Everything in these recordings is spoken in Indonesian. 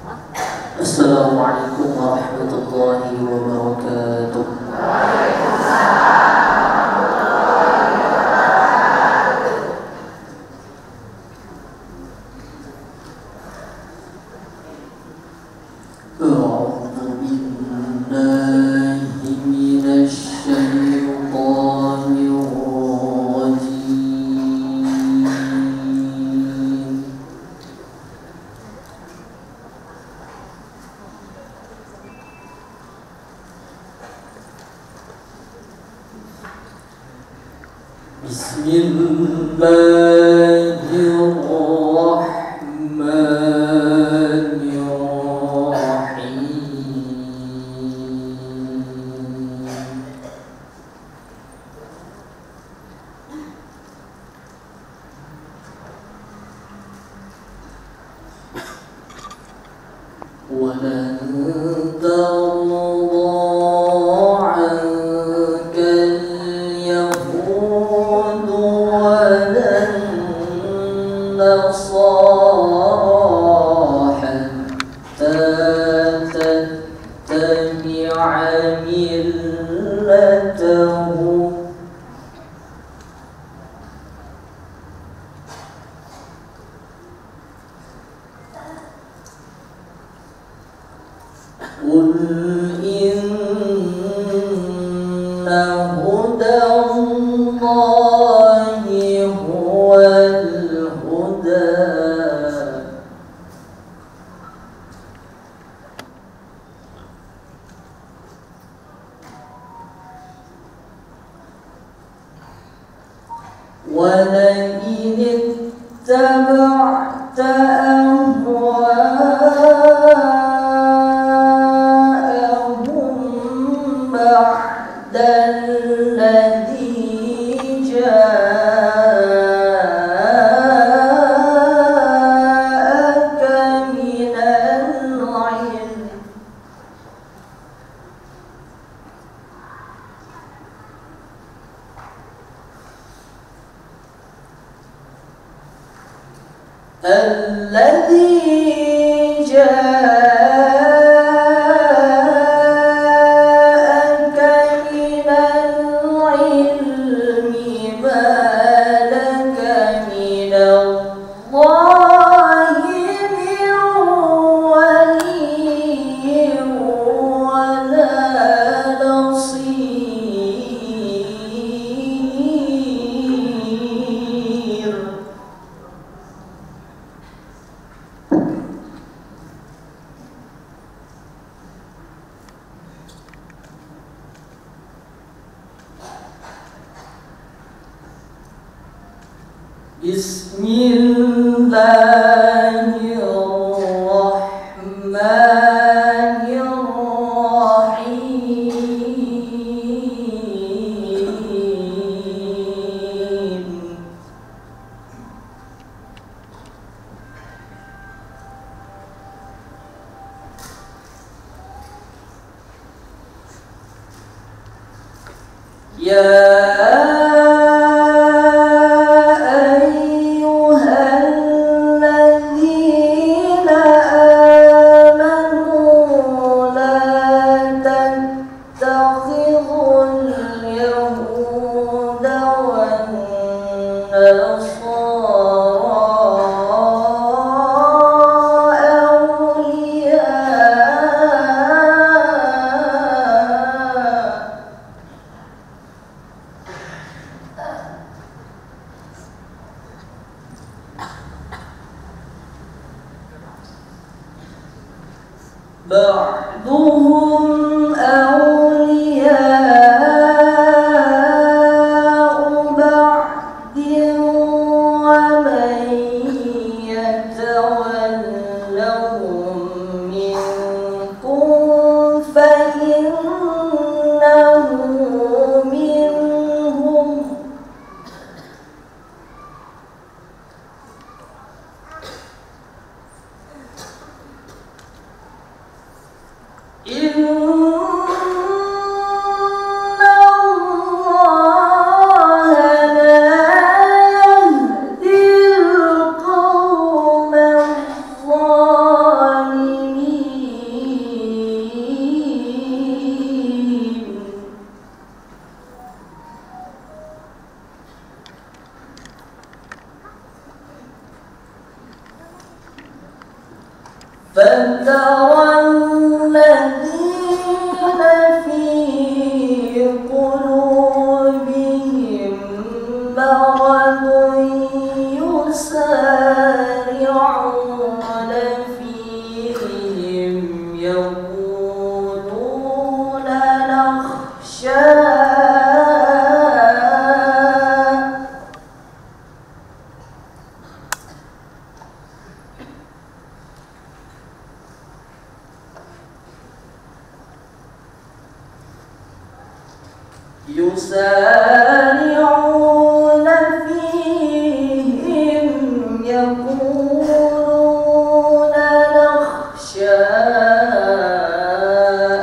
Assalamualaikum warahmatullahi wabarakatuh. ولن ترضى عنك اليهود ولا النصارى حتى تتبع ملتهم قل إن هدى الله هو الهدى ولئن اتبعت بعد الذي جاءك من العلم الذي Bismillahirrahmanirrahim. بعضهم أولياء بعض ومن يتولهم منكم فإنه منهم إن فترى الذين في قلوبهم مرض يسارعون فيهم يقولون نخشى يسارعون فيهم يقولون نخشى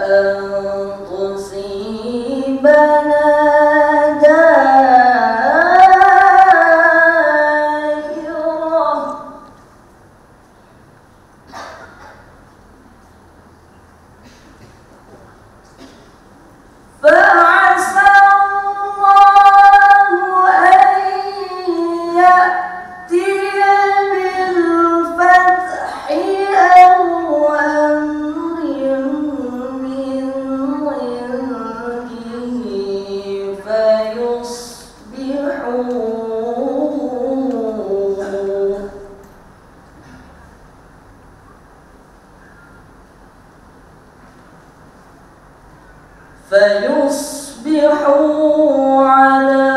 أن تصيبنا دائرة فعسى فيصبحوا على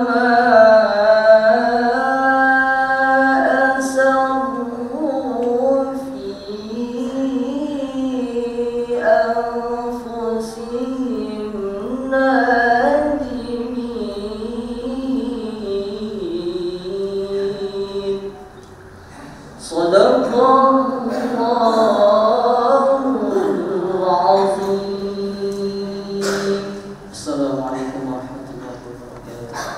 ما أسروا في أنفسهم نادمين. صدق الله العظيم. Assalamualaikum warahmatullahi wabarakatuh.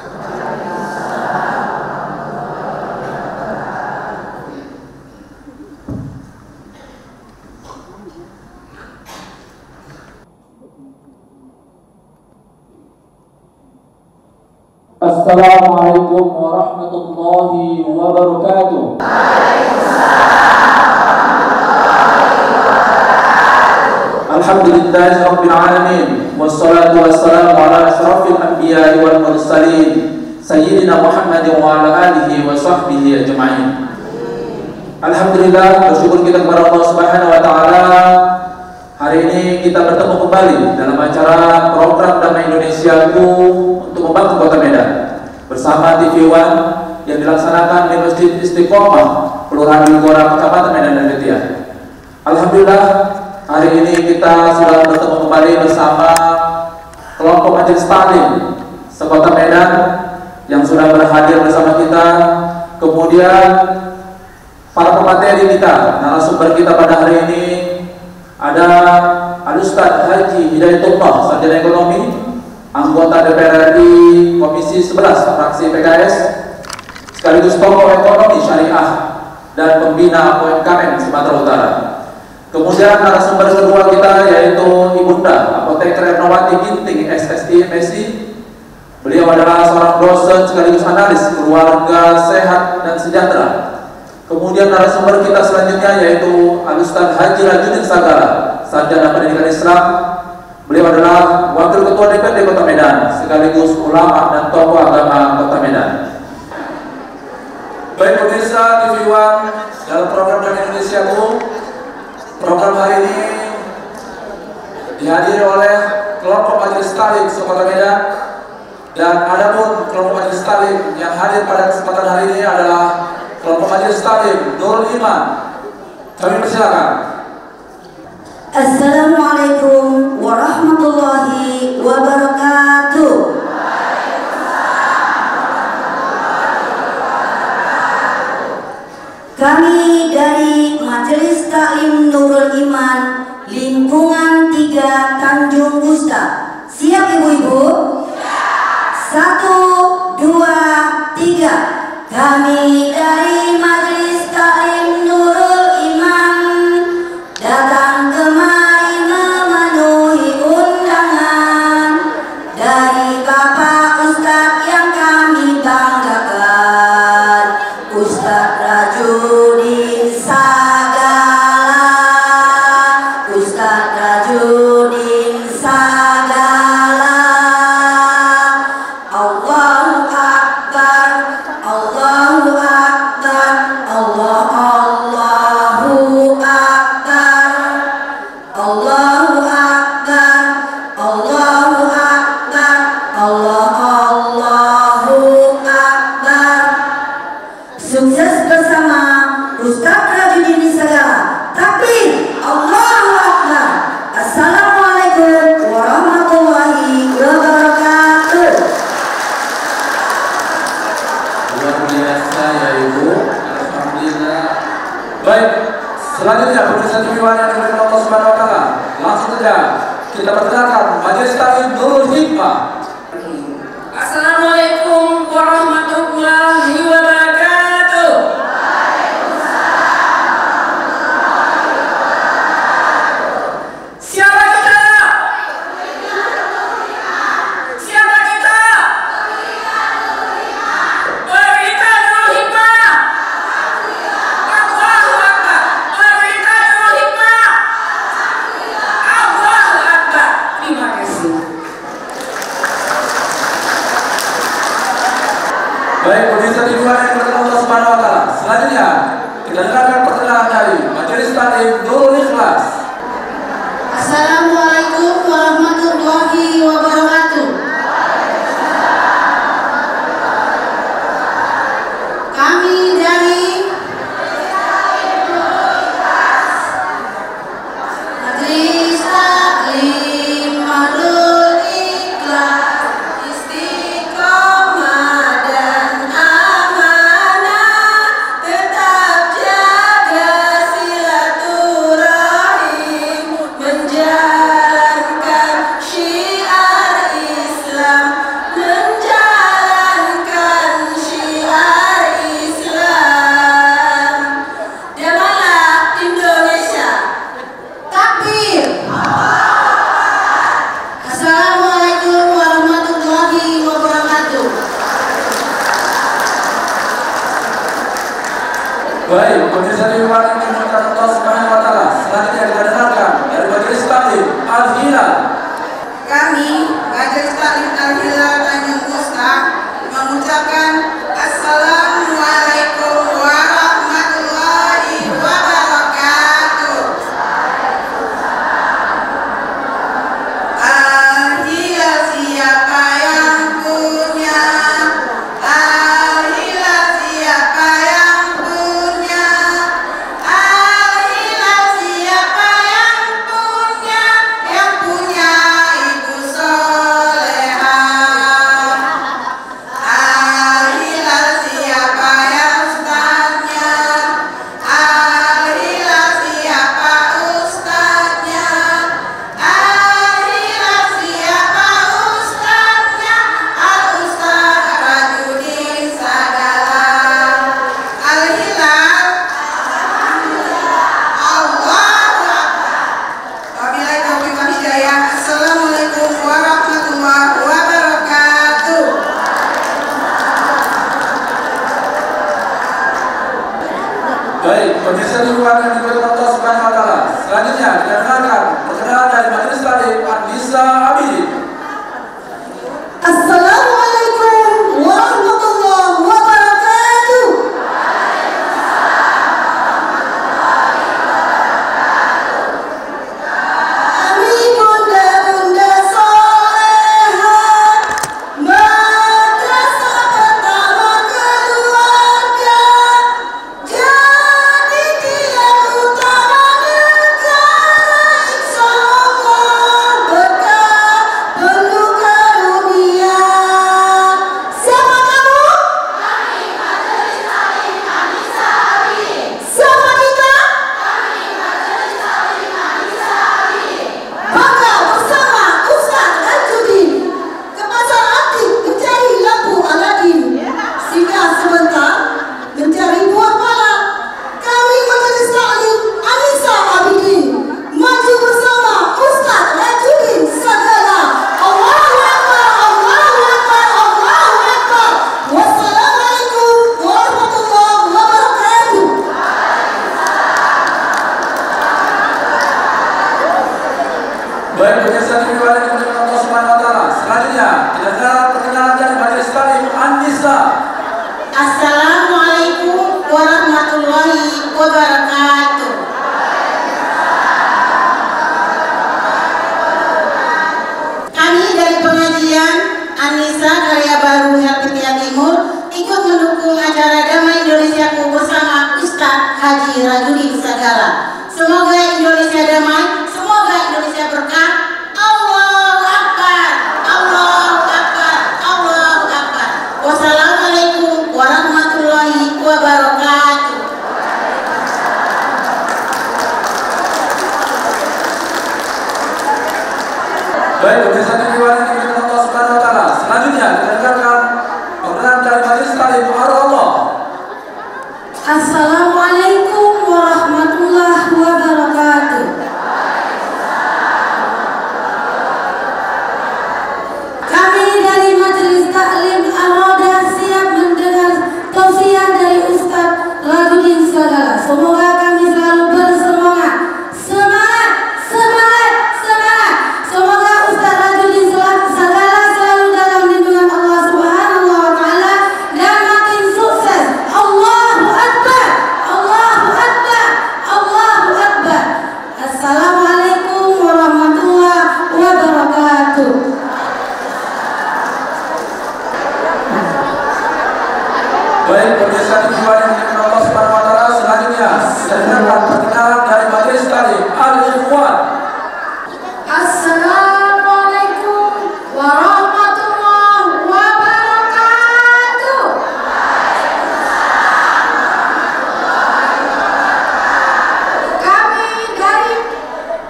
Assalamualaikum warahmatullahi wabarakatuh. Alhamdulillahi rabbil alamin, wassalatu wassalamu ala asyrafil anbiya'i wal mursalin sayyidina Muhammadin wa ala alihi wa sahbihi ajma'in. Alhamdulillah, bersyukur kita kepada Allah Subhanahu wa taala. Hari ini kita bertemu kembali dalam acara program Damai Indonesiaku untuk membangun Kota Medan bersama TV One yang dilaksanakan di Masjid Istiqomah, Kelurahan Wilgora, Kecamatan Medan dan Betia. Alhamdulillah, hari ini kita sudah bertemu kembali bersama kelompok Majelis Taklim sekota Medan yang sudah berhadir bersama kita. Kemudian para pemateri kita, narasumber kita pada hari ini ada Al-Ustaz Haji Hidayatullah, sarjana ekonomi, anggota DPR RI Komisi 11 fraksi PKS, sekaligus tokoh ekonomi syariah dan pembina UMKM Sumatera Utara. Kemudian narasumber kedua kita yaitu Ibunda Apoteker Ernawati Ginting SSI MSI. Beliau adalah seorang dosen sekaligus analis keluarga sehat dan sejahtera. Kemudian narasumber kita selanjutnya yaitu Al-Ustaz Haji Rajudin Sagala, sarjana pendidikan Islam. Beliau adalah wakil ketua DPRD Kota Medan sekaligus ulama dan tokoh agama Kota Medan. Baik pemirsa TV One, dalam program Damai Indonesiaku, program hari ini dihadiri oleh kelompok Majelis Taklim sekota Medan, dan adapun kelompok Majelis Taklim yang hadir pada kesempatan hari ini adalah kelompok Majelis Taklim Nurul Iman. Kami persilakan. Assalamualaikum warahmatullahi wabarakatuh. Kami dari Majelis Taklim Nurul Iman lingkungan 3 Tanjung Gusta. Siap ibu-ibu? Satu, dua, tiga. Kami dari Majelis Taklim Nurul Iman datang kemari Selanjutnya pemirsa TV One yang dimuliakan Allah Subhanahu wa taala, langsung saja kita perkenalkan Majelis Taklim Nurul Hikmah. Assalamualaikum warahmatullahi wabarakatuh. Siapa kita? Siapa kita? Pemerintah Nurul Hikmah. Allahu Akbar. Pemerintah Nurul Hikmah. Allahu Akbar. Terima kasih. Baik, pemirsa TV One yang dimuliakan Allah Subhanahu wa taala. Selanjutnya kita dengarkan perkenalan dari Majelis Taklim Nurul Ikhlas. Assalamualaikum warahmatullahi wabarakatuh. Kami dari Majelis Taklim Nurul Ikhlas, istiqomah dan amanah, tetap jaga silaturahim, menjalankan syiar Islam, menjalankan syiar Islam. Damailah Indonesia. Takbir. Assalamualaikum warahmatullahi wabarakatuh. Baik, pemirsa TV One yang dimuliakan Allah Subhanahu wa taala. Selanjutnya kita dengarkan dari Majelis Taklim Al-Hilal. Kami Majelis Taklim Al-Hilal Tanjung Gusta mengucapkan Assalamualaikum warahmatullahi wabarakatuh. Al-Hilal siapa yang punya? Al-Hilal siapa yang punya? Al-Hilal siapa yang punya? Yang punya ibu solehah. Al-Hilal siapa yang ustadznya? Al-Hilal siapa ustadznya? Al-Hilal siapa ustadznya? Al-Ustadz Rajudin Sagala. Al-Hilal. Allahu Akbar. Wabillahi taufiq wal hidayah. Assalamualaikum warahmatullahi wabarakatuh. Baik, pemirsa TV One yang dimuliakan Allah Subhanahu wa taala. Selanjutnya kita dengarkan perkenalan dari Majelis Taklim An-Nisa Abidin. Assalamualaikum warahmatullahi wabarakatuh. Kami bunda-bunda solehah, madrasah pertama keluarga, jadi tiang utama negara, insyaallah berkah penuh karunia. Siapa kamu? Kami Majelis Taklim An-Nisa Abidin. Siapa kita? Kami Majelis Taklim An-Nisa Abidin. Bangga bersama Ustaz Rajudin ke pasar aktif mencari lampu Aladin. Singgah sebentar mencari buah pala. Kami Majelis Taklim An-Nisa Abidin maju bersama Ustaz Rajudin Sagala. Allahu Akbar, Allahu Akbar, Allahu Akbar. Wassalamualaikum warahmatullahi wabarakatuh. Baik, pemirsa TV One yang dimuliakan Allah Subhanahu wa taala. Selanjutnya kita dengarkan perkenalan dari Majelis Taklim An-Nisa. Assalamualaikum warahmatullahi wabarakatuh. Kami dari pengajian An-Nisa Karya Baru Helvetia Timur ikut mendukung acara Damai Indonesiaku bersama Ustaz Haji Rajudin Sagala. Semoga Indonesia damai, semoga Indonesia berkah. Allahu Akbar, Allahu Akbar, Allahu Akbar. Wassalamualaikum warahmatullahi wabarakatuh. Baik, pemirsa TV One yang dimuliakan Allah Subhanahu wa taala. Selanjutnya kita dengarkan perkenalan dari majelis taklim Allah. Assalamualaikum warahmatullahi wabarakatuh. Kami dari Majelis Taklim Ar-Roda siap mendengar tausiah dari Ustadz Rajudin Sagala. Semoga kami selalu bersemangat. Semangat, semangat, semangat. Semoga Ustadz Rajudin Sagala selalu dalam lindungan Allah Subhanahu wa taala dan makin sukses. Allahu Akbar, Allahu Akbar, Allahu Akbar. Assalamualaikum warahmatullahi wabarakatuh. Baik, pemirsa TV One yang dimuliakan Allah Subhanahu wa taala. Selanjutnya kita dengarkan perkenalan dari majelis taklim Al-Ikhwan. Assalamualaikum warahmatullahi wabarakatuh. Kami dari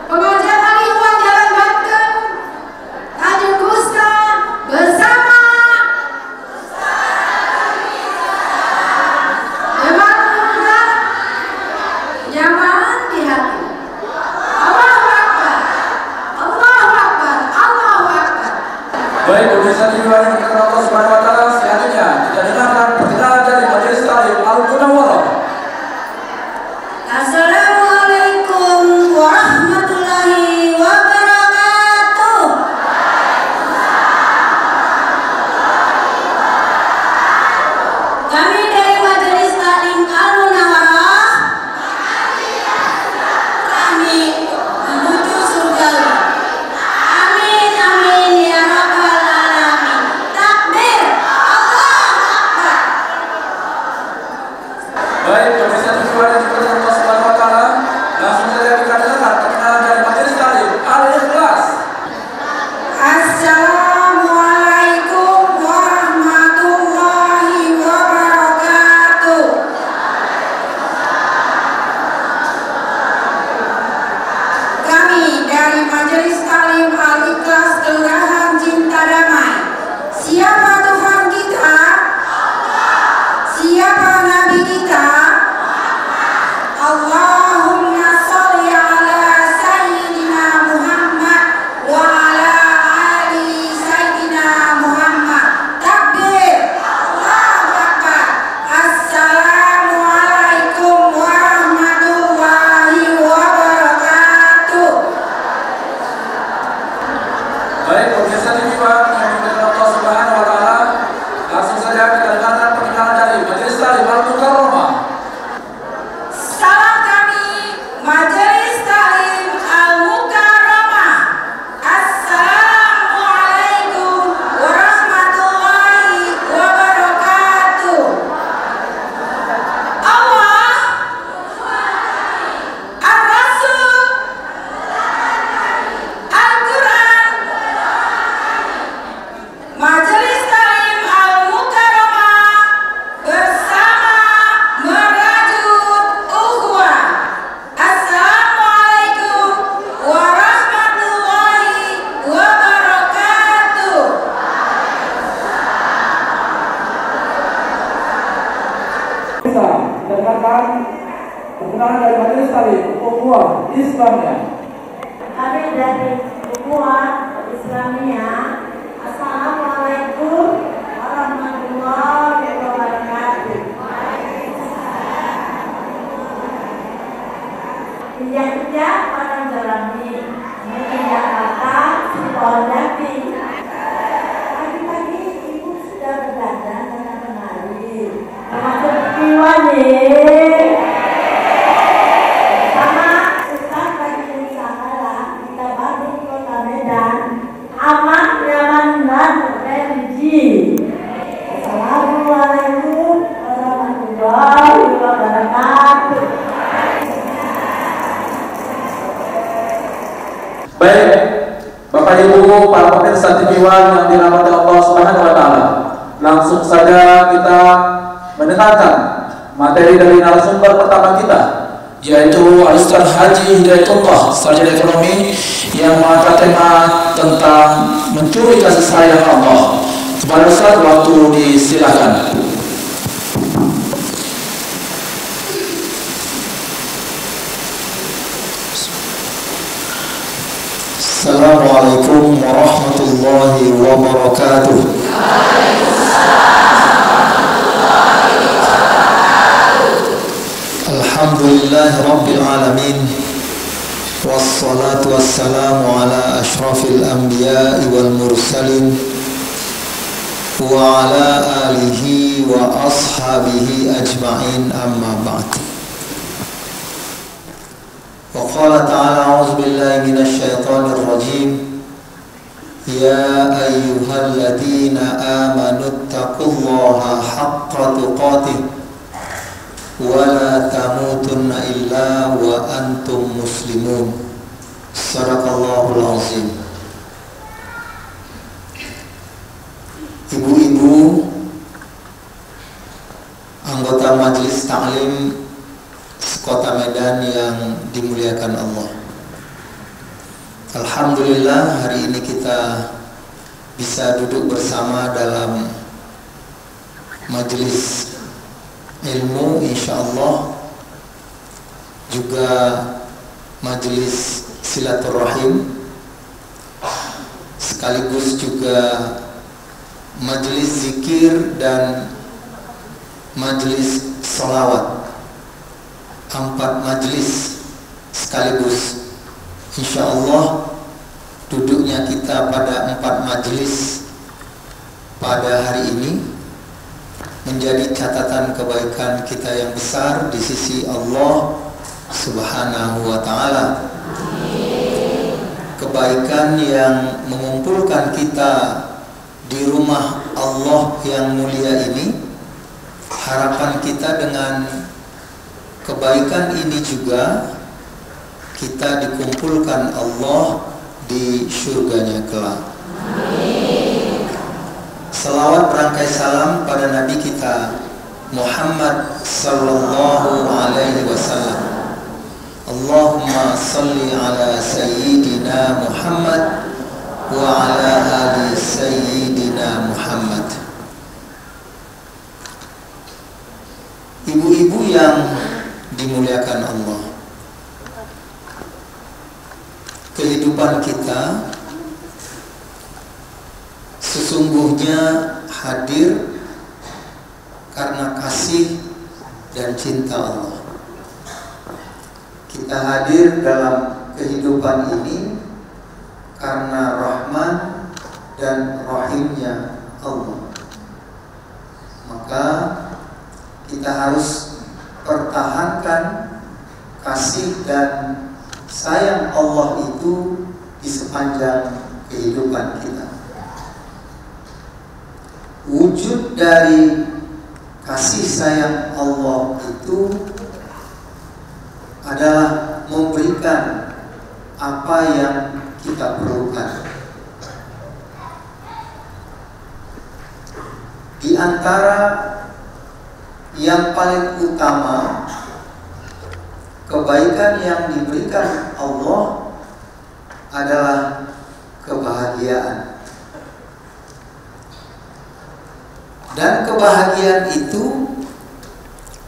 pengajian Al-Ikhwan Jalan Banten, Tanjung Gusta bersama nyaman di hati. Allahu Akbar, Allahu Akbar, Allahu Akbar. Baik, pemirsa TV One yang dimuliakan Allah Subhanahu wa taala. Selanjutnya kita dengarkan perkenalan dari majelis taklim Al-Munawwarah. Assalamualaikum warahmatullahi wabarakatuh. Kami dari Majelis Taklim Al-Munawwarah, kami menuju surga. Amin, amin ya rabbal alamin. Takbir, Allahu Akbar. Baik, pemirsa TV One yang dimuliakan Allah Subhanahu wa taala. Langsung saja kita dengarkan perkenalan dari majelis taklim Al-Ikhlas. Assalamualaikum warahmatullahi wabarakatuh. Kami dari Majelis Taklim Al-Ikhlas Kelurahan Cinta Damai. Siapa Tuhan kita? Siapa Nabi kita? Allahumma sholli ala Sayyidina Muhammad wa ala ali Sayyidina Muhammad. Takbir, Allahu Akbar. Assalamualaikum warahmatullahi wabarakatuh. Baik, pemirsa TV One yang dimuliakan Allah Subhanahu wa taala. Langsung saja kita dengarkan perkenalan dari majelis taklim Al-Mukarramah. Salam kami Majelis Taklim Al-Mukarramah. Assalamualaikum warahmatullahi wabarakatuh. Allah, Ar-Rasul, Al-Quran. Majelis Taklim Al-Mukarramah bersama merajut ukhuwah. Assalamualaikum warahmatullahi wabarakatuh. Kita dengarkan perkenalan dari majelis taklim Ukhuwah Islamiyah. Kami dari ukhuwah Islamiyah. Assalamualaikum warahmatullahi wabarakatuh. Injak-injak orang jalani, mungkin Jakarta, Sipondaki. Pagi-pagi ibu sudah berdandan dengan kemari. Termasuk Kiwani. Sama Ustaz Rajudin Sagala, kita baru Kota Medan. Aman, nyaman, dan religi. Assalamualaikum warahmatullahi wabarakatuh. Baik, Bapak Ibu, para pemirsa TV One yang dirahmati Allah Subhanahu wa taala. Langsung saja kita mendengarkan materi dari narasumber pertama kita, yaitu Al-Ustaz Haji Hidayatullah, sarjana ekonomi, yang mengangkat tema tentang mencuri kasih sayang Allah. Kepada Ustaz, waktu disilakan. Assalamualaikum warahmatullahi wabarakatuh. Alhamdulillah Rabbil Alamin, wassalatu wassalamu ala ashrafil anbiya'i wal mursalin wa ala alihi wa ashabihi ajma'in, amma ba'd. Wa qala ta'ala a'udzu billahi minasy syaithanir rajim. Ya ayyuhalladzina amanu taqullaha haqqa tuqatih wa la tamutunna illa wa antum muslimun. Shadaqallahul azim. Ibu-ibu anggota Majelis Ta'lim Kota Medan yang dimuliakan Allah, alhamdulillah hari ini kita bisa duduk bersama dalam majelis ilmu, insyaallah juga majelis silaturahim, sekaligus juga majelis zikir dan majelis sholawat. 4 majelis sekaligus, insyaallah duduknya kita pada 4 majelis pada hari ini menjadi catatan kebaikan kita yang besar di sisi Allah Subhanahu wa ta'ala. Kebaikan yang mengumpulkan kita di rumah Allah yang mulia ini. Harapan kita dengan kebaikan ini juga kita dikumpulkan Allah di surganya kelak. Salawat berangkai salam pada Nabi kita Muhammad sallallahu alaihi wasallam. Allahumma salli ala sayyidina Muhammad wa ala ali sayyidina Muhammad. Ibu-ibu yang dimuliakan Allah, kehidupan kita sesungguhnya hadir karena kasih dan cinta Allah. Kita hadir dalam kehidupan ini karena rahman dan rahimnya Allah. Maka kita harus pertahankan kasih dan sayang Allah itu di sepanjang kehidupan kita. Wujud dari kasih sayang Allah itu adalah memberikan apa yang kita perlukan. Di antara yang paling utama kebaikan yang diberikan Allah adalah kebahagiaan. Dan kebahagiaan itu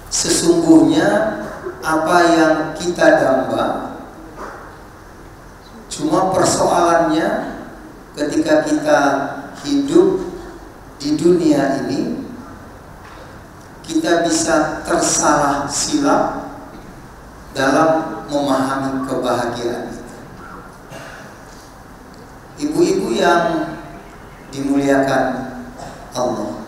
sesungguhnya apa yang kita damba. Cuma persoalannya ketika kita hidup di dunia ini, kita bisa tersalah silap dalam memahami kebahagiaan itu. Ibu-ibu yang dimuliakan Allah,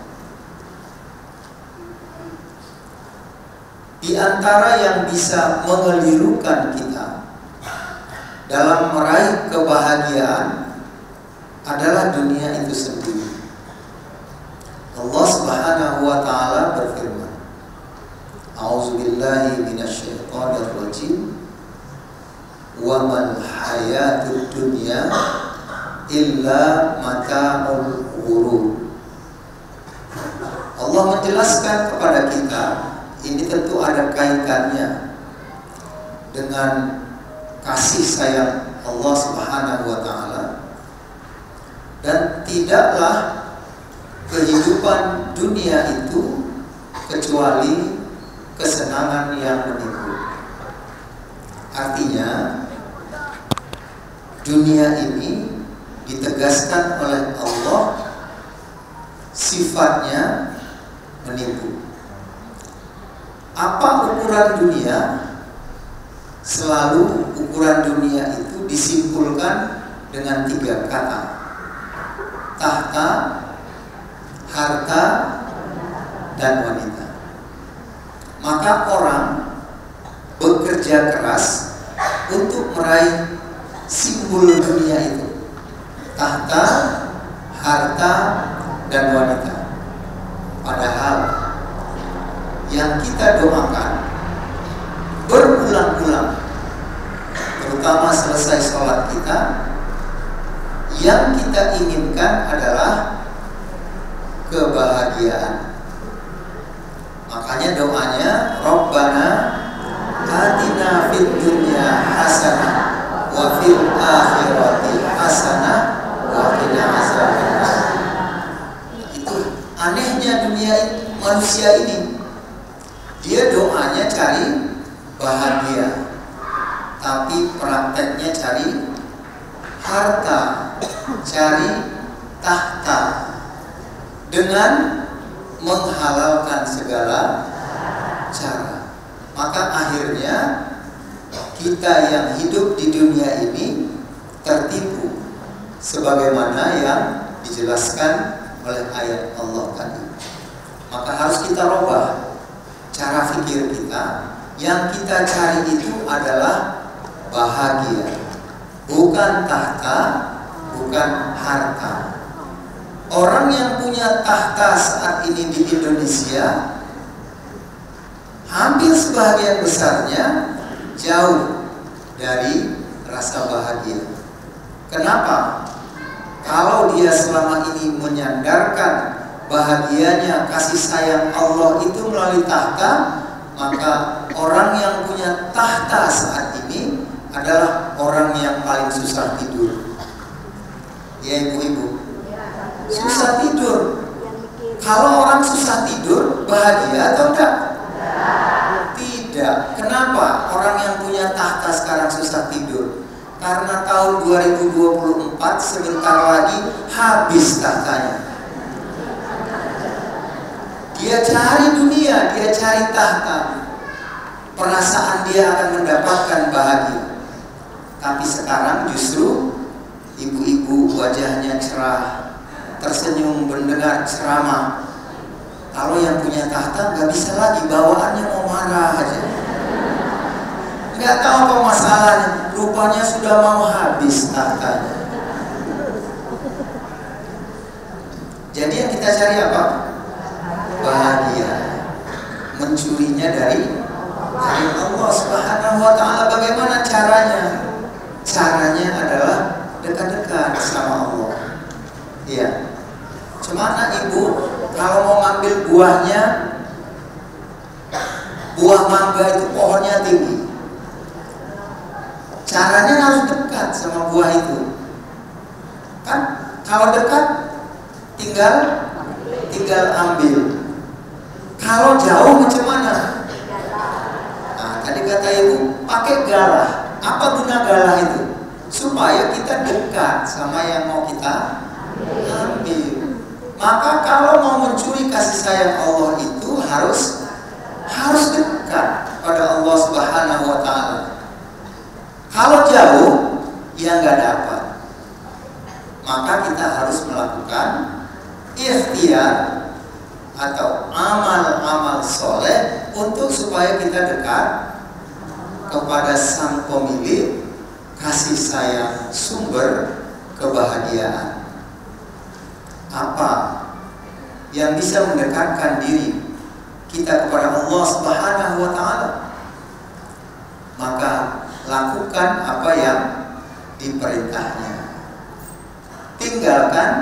di antara yang bisa mengelirukan kita dalam meraih kebahagiaan adalah dunia itu sendiri. Allah Subhanahu wa ta'ala berfirman, A'udzubillahi minasyaitonir rajim, wa mal hayatud dunya illa mata'ul ghurur. Allah menjelaskan kepada kita, ini tentu ada kaitannya dengan kasih sayang Allah Subhanahu wa taala, dan tidaklah kehidupan dunia itu kecuali kesenangan yang menipu. Artinya dunia ini ditegaskan oleh Allah sifatnya menipu. Apa ukuran dunia? Selalu ukuran dunia itu disimpulkan dengan 3 kata: tahta, harta, dan wanita. Maka orang bekerja keras untuk meraih simbol dunia itu: tahta, harta, dan wanita. Padahal yang kita doakan berulang-ulang, terutama selesai sholat kita, yang kita inginkan adalah kebahagiaan. Makanya doanya, Rabbana atina fid dunya hasanah wa fil akhirati hasanah wa qina azabannar. Itu anehnya dunia manusia ini. Dia doanya cari bahagia, tapi prakteknya cari harta, cari tahta, dengan menghalalkan segala cara. Maka akhirnya kita yang hidup di dunia ini tertipu, sebagaimana yang dijelaskan oleh ayat Allah tadi. Maka harus kita rubah cara pikir kita. Yang kita cari itu adalah bahagia, bukan tahta, bukan harta. Orang yang punya tahta saat ini di Indonesia, hampir sebagian besarnya jauh dari rasa bahagia. Kenapa? Kalau dia selama ini menyandarkan bahagianya kasih sayang Allah itu melalui tahta, maka orang yang punya tahta saat ini adalah orang yang paling susah tidur. Ya ibu-ibu, susah tidur. Kalau orang susah tidur, bahagia atau enggak? Tidak. Kenapa orang yang punya tahta sekarang susah tidur? Karena tahun 2024 sebentar lagi habis tahtanya. Dia cari dunia, dia cari tahta, perasaan dia akan mendapatkan bahagia. Tapi sekarang justru ibu-ibu wajahnya cerah, tersenyum mendengar ceramah. Kalau yang punya tahta nggak bisa lagi, bawaannya mau marah aja. Nggak tahu apa masalahnya, rupanya sudah mau habis tahtanya. Jadi yang kita cari apa? Bahagia. Mencurinya dari Allah Subhanahu wa taala. Bagaimana caranya? Caranya adalah dekat-dekat sama Allah. Iya. Cemana ibu kalau mau ngambil buahnya, buah mangga itu pohonnya tinggi. Caranya harus dekat sama buah itu. Kan kalau dekat tinggal ambil. Kalau jauh macam mana? Nah, tadi kata ibu pakai galah. Apa guna galah itu? Supaya kita dekat sama yang mau kita ambil. Maka kalau mau mencuri kasih sayang Allah itu harus dekat pada Allah Subhanahu wa taala. Kalau jauh ya nggak dapat. Maka kita harus melakukan ikhtiar atau amal-amal soleh untuk supaya kita dekat kepada sang pemilik kasih sayang, sumber kebahagiaan. Apa yang bisa mendekatkan diri kita kepada Allah Subhanahu wa taala? Maka lakukan apa yang diperintahnya, tinggalkan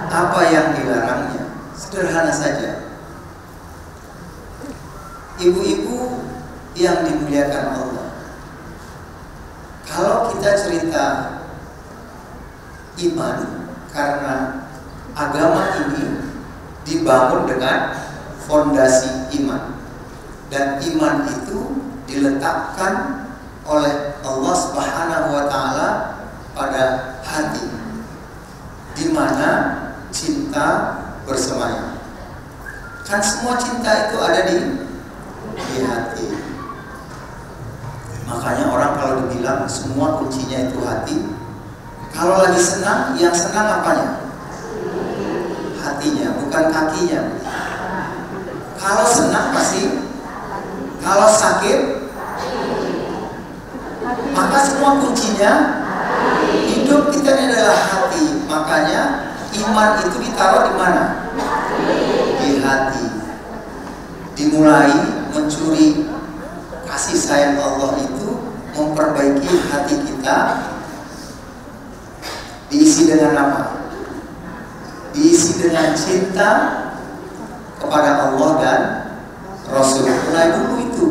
apa yang dilarangnya. Sederhana saja. Ibu-ibu yang dimuliakan Allah, Kalau kita cerita iman, karena agama ini dibangun dengan fondasi iman, dan iman itu diletakkan oleh Allah Subhanahu wa Ta'ala pada hati, di mana cinta bersemayam. Kan semua cinta itu ada di hati. Makanya orang kalau dibilang semua kuncinya itu hati, kalau lagi senang, yang senang apanya? Hatinya, bukan kakinya. Kalau senang pasti, kalau sakit, maka semua kuncinya hidup kita ini adalah hati. Makanya iman itu ditaruh di mana? Di hati. Dimulai mencuri kasih sayang Allah itu, memperbaiki hati kita. Diisi dengan apa? Diisi dengan cinta kepada Allah dan Rasul. Mulai dulu itu,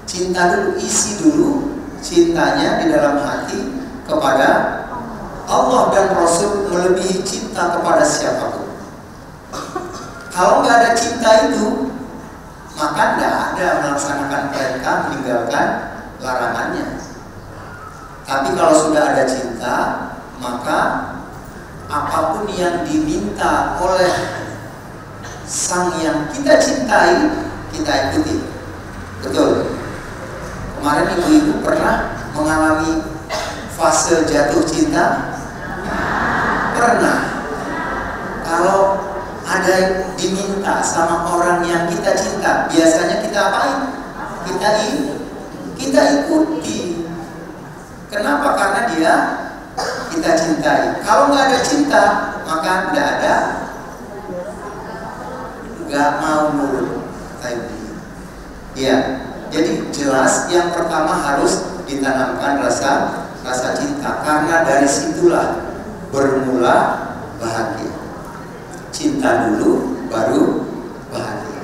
cinta dulu, isi dulu cintanya di dalam hati kepada Allah dan Rasul, melebihi cinta kepada siapapun. Kalau nggak ada cinta itu, maka nggak ada melaksanakan perintah, meninggalkan larangannya. Tapi kalau sudah ada cinta, maka apapun yang diminta oleh sang yang kita cintai, kita ikuti. Betul. Kemarin ibu-ibu pernah mengalami fase jatuh cinta? Pernah. Kalau ada diminta sama orang yang kita cinta, biasanya kita apain? Kita ikuti. Kenapa? Karena dia kita cintai. Kalau nggak ada cinta, maka nggak mau nurut. Ya, jadi jelas yang pertama harus ditanamkan rasa cinta, karena dari situlah bermula bahagia. Cinta dulu, baru bahagia.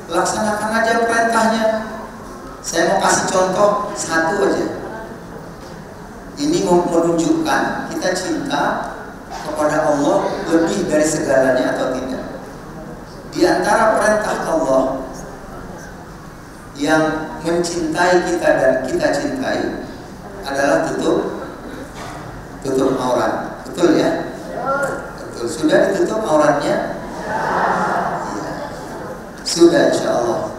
Laksanakan aja perintahnya. Saya mau kasih contoh satu aja. Ini menunjukkan kita cinta kepada Allah lebih dari segalanya atau tidak. Di antara perintah Allah yang mencintai kita dan kita cintai adalah tutup aurat. Betul ya? Betul. Sudah ditutup auratnya? Ya. Sudah, insya Allah.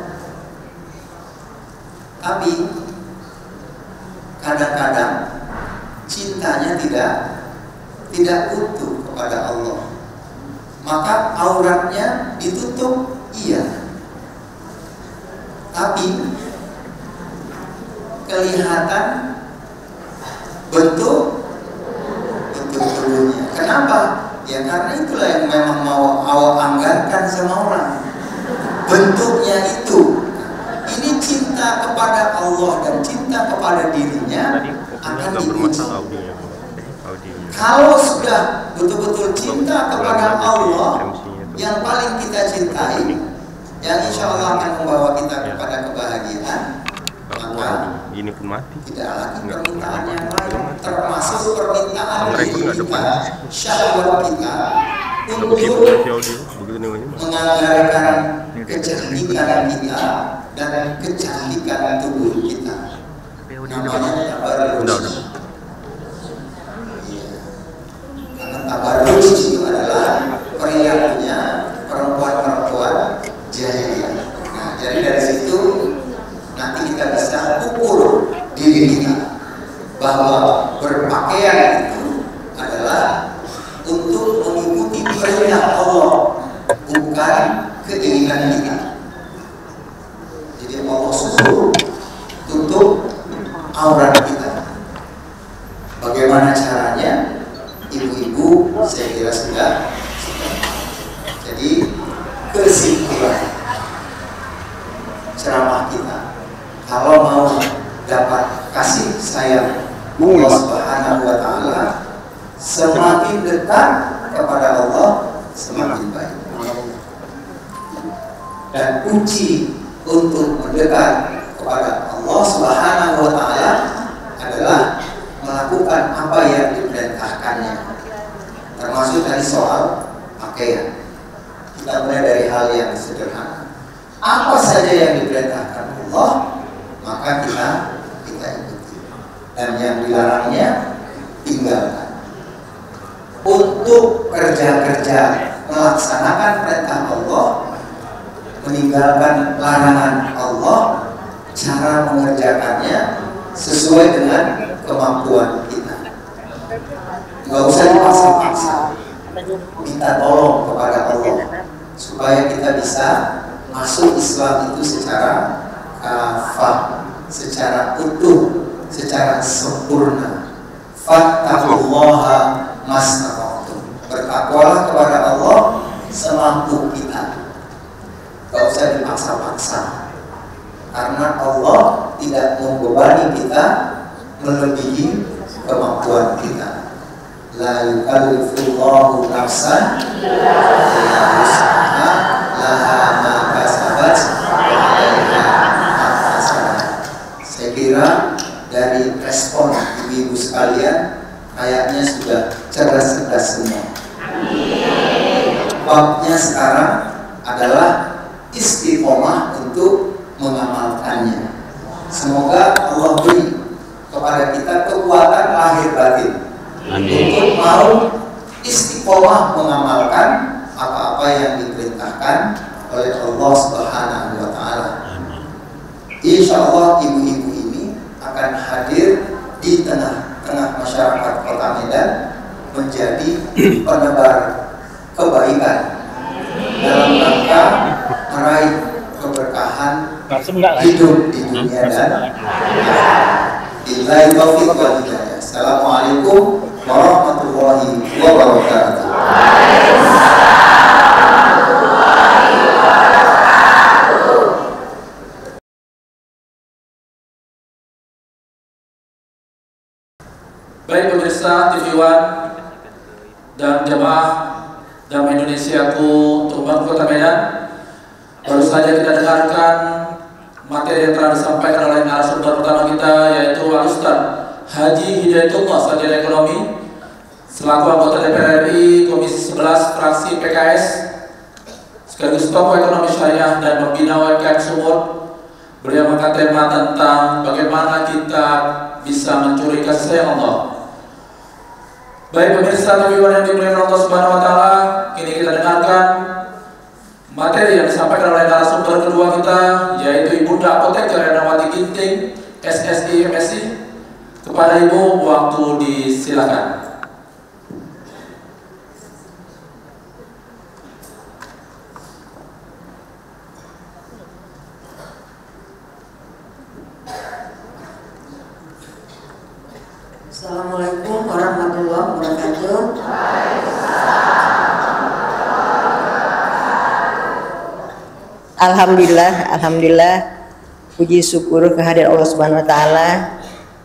Tapi kadang-kadang cintanya tidak utuh kepada Allah, maka auratnya ditutup, iya, tapi kelihatan bentuk tubuhnya. Kenapa? Ya karena itulah yang memang mau awal anggarkan sama orang, bentuknya itu. Ini cinta kepada Allah dan cinta kepada dirinya akan diuji. Kalau sudah betul-betul cinta kepada Allah yang paling kita cintai, yang insya Allah akan membawa kita kepada kebahagiaan, maka tidak lagi permintaan yang lain, termasuk permintaan kita, syahwat kita untuk menganggarkan kecantikan kita dan kecantikan tubuh kita. Namanya tabarruj. Karena tabarruj itu adalah perilakunya perempuan-perempuan jahiliyah. Nah, jadi dari situ nanti kita bisa ukur diri kita bahwa berpakaian itu adalah untuk mengikuti perintah Allah, bukan keinginan kita. Jadi Allah suruh tutup aurat kita. Bagaimana caranya? Ibu-ibu saya kira sudah. Jadi kesimpulan ceramah kita, kalau mau dapat kasih sayang Allah Subhanahu wa Ta'ala, semakin dekat kepada Allah semakin baik. Dan kunci untuk mendekat kepada Allah Subhanahu wa Ta'ala adalah apa saja yang diperintahkan Allah, maka kita ikuti, dan yang dilarangnya tinggalkan. Untuk kerja-kerja melaksanakan perintah Allah, meninggalkan larangan Allah, cara mengerjakannya sesuai dengan kemampuan kita. Nggak usah dipaksa-paksa, minta tolong kepada Allah supaya kita bisa masuk Islam itu secara kafah, secara utuh, secara sempurna. Fattaqullaha mastata'tum. Bertakwalah kepada Allah semampu kita. Gak usah dipaksa-paksa, karena Allah tidak membebani kita melebihi kemampuan kita. La yukallifullahu nafsan illa wus'aha, laha ma kasabat wa 'alaiha ma kasabat. Saya kira dari respon ibu-ibu sekalian kayaknya sudah cerdas-cerdas semua. Babnya sekarang adalah istiqomah untuk mengamalkannya. Semoga Allah beri kepada kita kekuatan lahir batin untuk mau istiqomah mengamalkan apa-apa yang diperintahkan oleh Allah Subhanahu wa Ta'ala. Insya Allah ibu-ibu ini akan hadir di tengah-tengah masyarakat Kota Medan menjadi penebar kebaikan dalam rangka meraih keberkahan hidup di dunia dan billahi taufiq wal hidayah. Assalamualaikum warahmatullahi wabarakatuh. Baik pemirsa TV One dan jemaah Damai Indonesiaku Tuban Kota Medan, baru saja kita dengarkan materi yang telah disampaikan oleh narasumber pertama kita, yaitu Al-Ustaz Haji Hidayatullah, Sarjana Ekonomi, selaku anggota DPR RI Komisi 11 fraksi PKS, sekaligus tokoh ekonomi syariah dan pembina UMKM Sumut. Beliau mengangkat tema tentang bagaimana kita bisa mencuri kasih sayang Allah. Baik pemirsa TV One yang dimuliakan Allah Subhanahu wa Ta'ala, kini kita dengarkan materi yang disampaikan oleh narasumber kedua kita, yaitu Ibunda Apoteker Ernawati Ginting, SSI MSI. Kepada Ibu, waktu disilakan. Assalamualaikum warahmatullahi wabarakatuh. Alhamdulillah, puji syukur kehadiran Allah Subhanahu wa Ta'ala.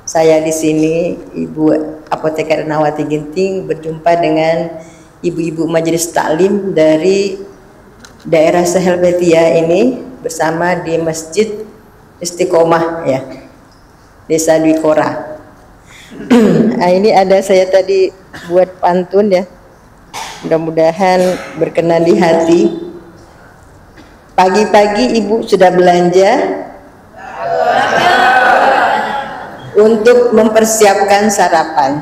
Saya di sini Ibu Apoteker Ernawati Ginting berjumpa dengan ibu-ibu majelis taklim dari daerah Sahelbetia ini bersama di Masjid Istiqomah ya, Desa Dwi Kora. Nah, ini ada saya tadi buat pantun ya, mudah-mudahan berkenan di hati. Pagi-pagi ibu sudah belanja untuk mempersiapkan sarapan.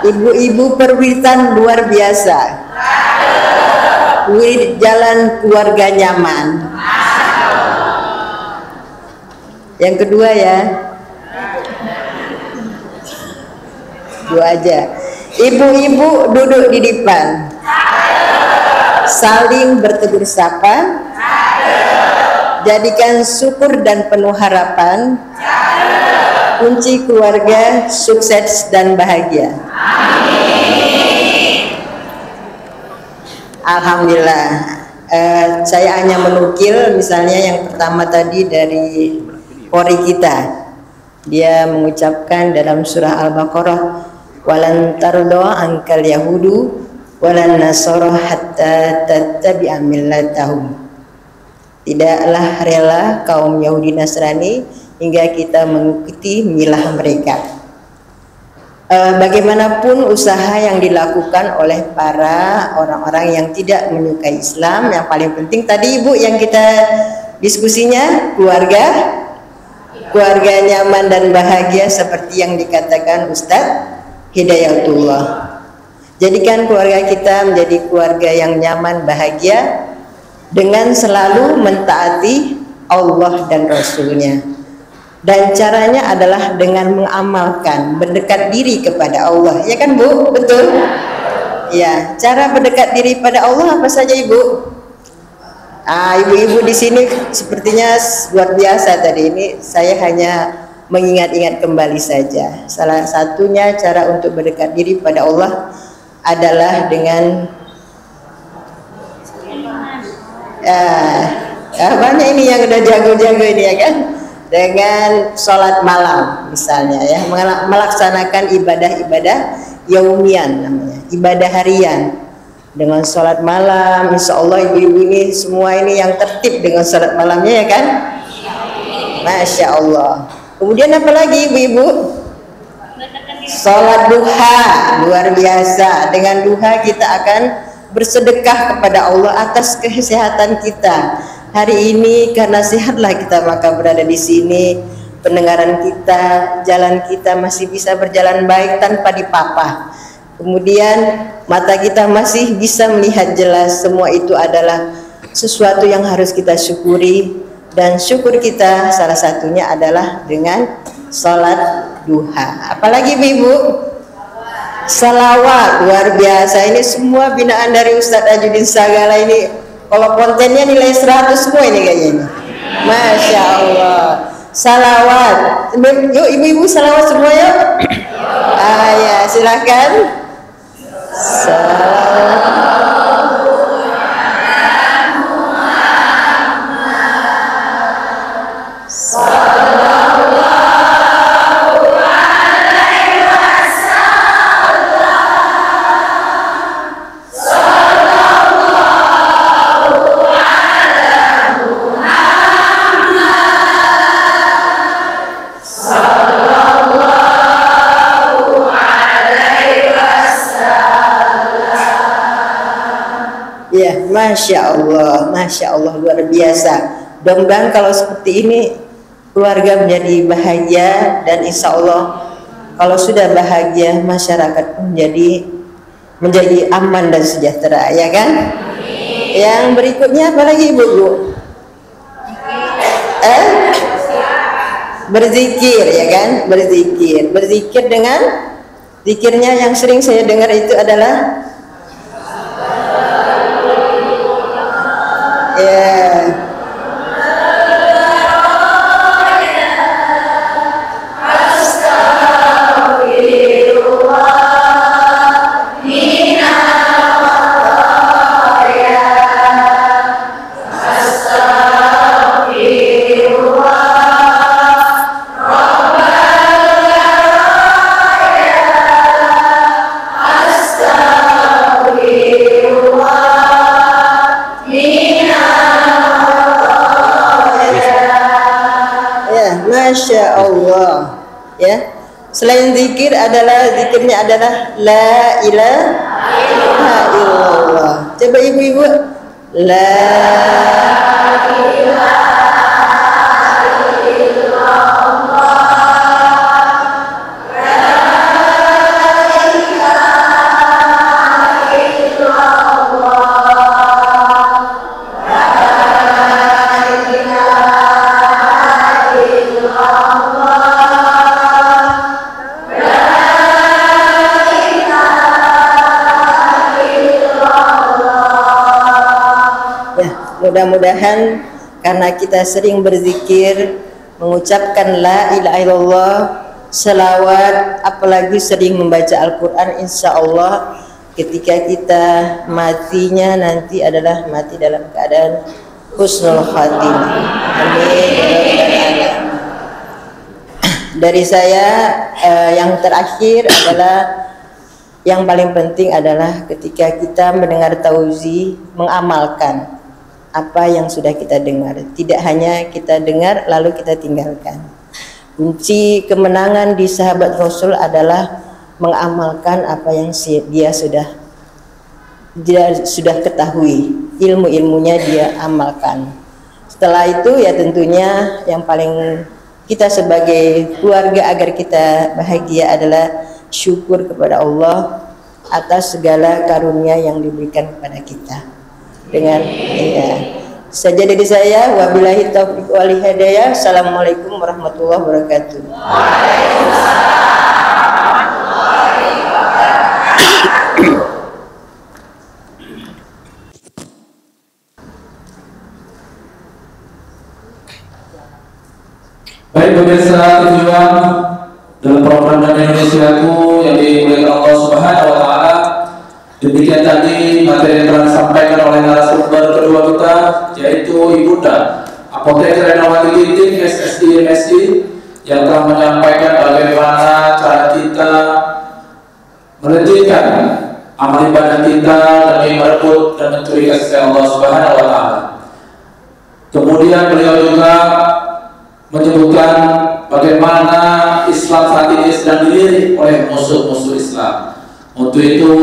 Ibu-ibu perwitan luar biasa, wirid jalan keluarga nyaman. Yang kedua ya, dua aja. Ibu-ibu duduk di depan, saling bertegur sapa, jadikan syukur dan penuh harapan, kunci keluarga sukses dan bahagia. Alhamdulillah. Saya hanya menukil misalnya yang pertama tadi dari Qori kita, dia mengucapkan dalam surah Al-Baqarah, walan tardo angkal yahudu walan nasara hatta tattabi'a millatahum. Tidaklah rela kaum Yahudi Nasrani hingga kita mengikuti milah mereka. bagaimanapun usaha yang dilakukan oleh para orang-orang yang tidak menyukai Islam, yang paling penting tadi Ibu yang kita diskusinya keluarga nyaman dan bahagia seperti yang dikatakan Ustadz Hidayatullah. Jadikan keluarga kita menjadi keluarga yang nyaman, bahagia dengan selalu mentaati Allah dan Rasulnya. Dan caranya adalah dengan mengamalkan, berdekat diri kepada Allah. Ya kan Bu? Betul? Ya, cara berdekat diri pada Allah apa saja Ibu? Ibu-ibu di sini sepertinya luar biasa tadi ini. Saya hanya mengingat-ingat kembali saja. Salah satunya cara untuk berdekat diri pada Allah adalah dengan banyak ini yang udah jago-jago ini ya kan, dengan sholat malam misalnya ya, melaksanakan ibadah-ibadah yaumian namanya, ibadah harian dengan sholat malam. Insya Allah ibu-ibu ini semua ini yang tertib dengan sholat malamnya ya kan, Masya Allah. Kemudian apa lagi ibu-ibu? Sholat duha, luar biasa. Dengan duha kita akan bersedekah kepada Allah atas kesehatan kita. Hari ini karena sehatlah kita maka berada di sini. Pendengaran kita, jalan kita masih bisa berjalan baik tanpa dipapah. Kemudian mata kita masih bisa melihat jelas. Semua itu adalah sesuatu yang harus kita syukuri. Dan syukur kita salah satunya adalah dengan sholat duha. Apalagi ibu? Salawat, luar biasa. Ini semua binaan dari Ustadz Ajudin Sagala ini. Kalau kontennya nilai 100 semua ini kayaknya ini. Masya Allah. Salawat. Yuk ibu-ibu salawat semua yuk. Ya silakan. Salawat. Ya, Masya Allah luar biasa. Mudah-mudahan kalau seperti ini keluarga menjadi bahagia, dan insya Allah kalau sudah bahagia masyarakat menjadi aman dan sejahtera, ya kan? Yang berikutnya apa lagi ibu? Berzikir, ya kan? Berzikir dengan zikirnya yang sering saya dengar itu adalah Masya Allah ya. Selain zikir zikirnya adalah la ilaha illallah. Coba ibu-ibu, la ilaha illallah. Mudah-mudahan karena kita sering berzikir, mengucapkan la ilaha illallah, selawat, apalagi sering membaca Al-Quran, insya Allah ketika kita matinya nanti adalah mati dalam keadaan husnul khatimah. Amin. Dari saya yang terakhir adalah, yang paling penting adalah ketika kita mendengar tauzi, mengamalkan apa yang sudah kita dengar. Tidak hanya kita dengar lalu kita tinggalkan. Kunci kemenangan di sahabat Rasul adalah mengamalkan apa yang dia sudah ketahui, ilmu-ilmunya dia amalkan. Setelah itu ya tentunya yang paling kita sebagai keluarga agar kita bahagia adalah syukur kepada Allah atas segala karunia yang diberikan kepada kita. Dengan saja dari saya, wabillahi taufiq wal hidayah. Assalamualaikum warahmatullahi wabarakatuh. Baik pemirsa tujuan dalam program Dana Indonesiaku yang dimuliakan Allah Subhanahu wa taala. Demikian tadi materi yang telah disampaikan oleh narasumber kedua kita, yaitu Ibunda Apoteker Renawati Ginting SSI MSI, yang telah menyampaikan bagaimana cara kita menunjukkan amal ibadah kita demi merebut dan mencuri kasih sayang Allah Subhanahu wa taala. Kemudian beliau juga menyebutkan bagaimana Islam saat ini sedang dilirik oleh musuh-musuh Islam. Untuk itu,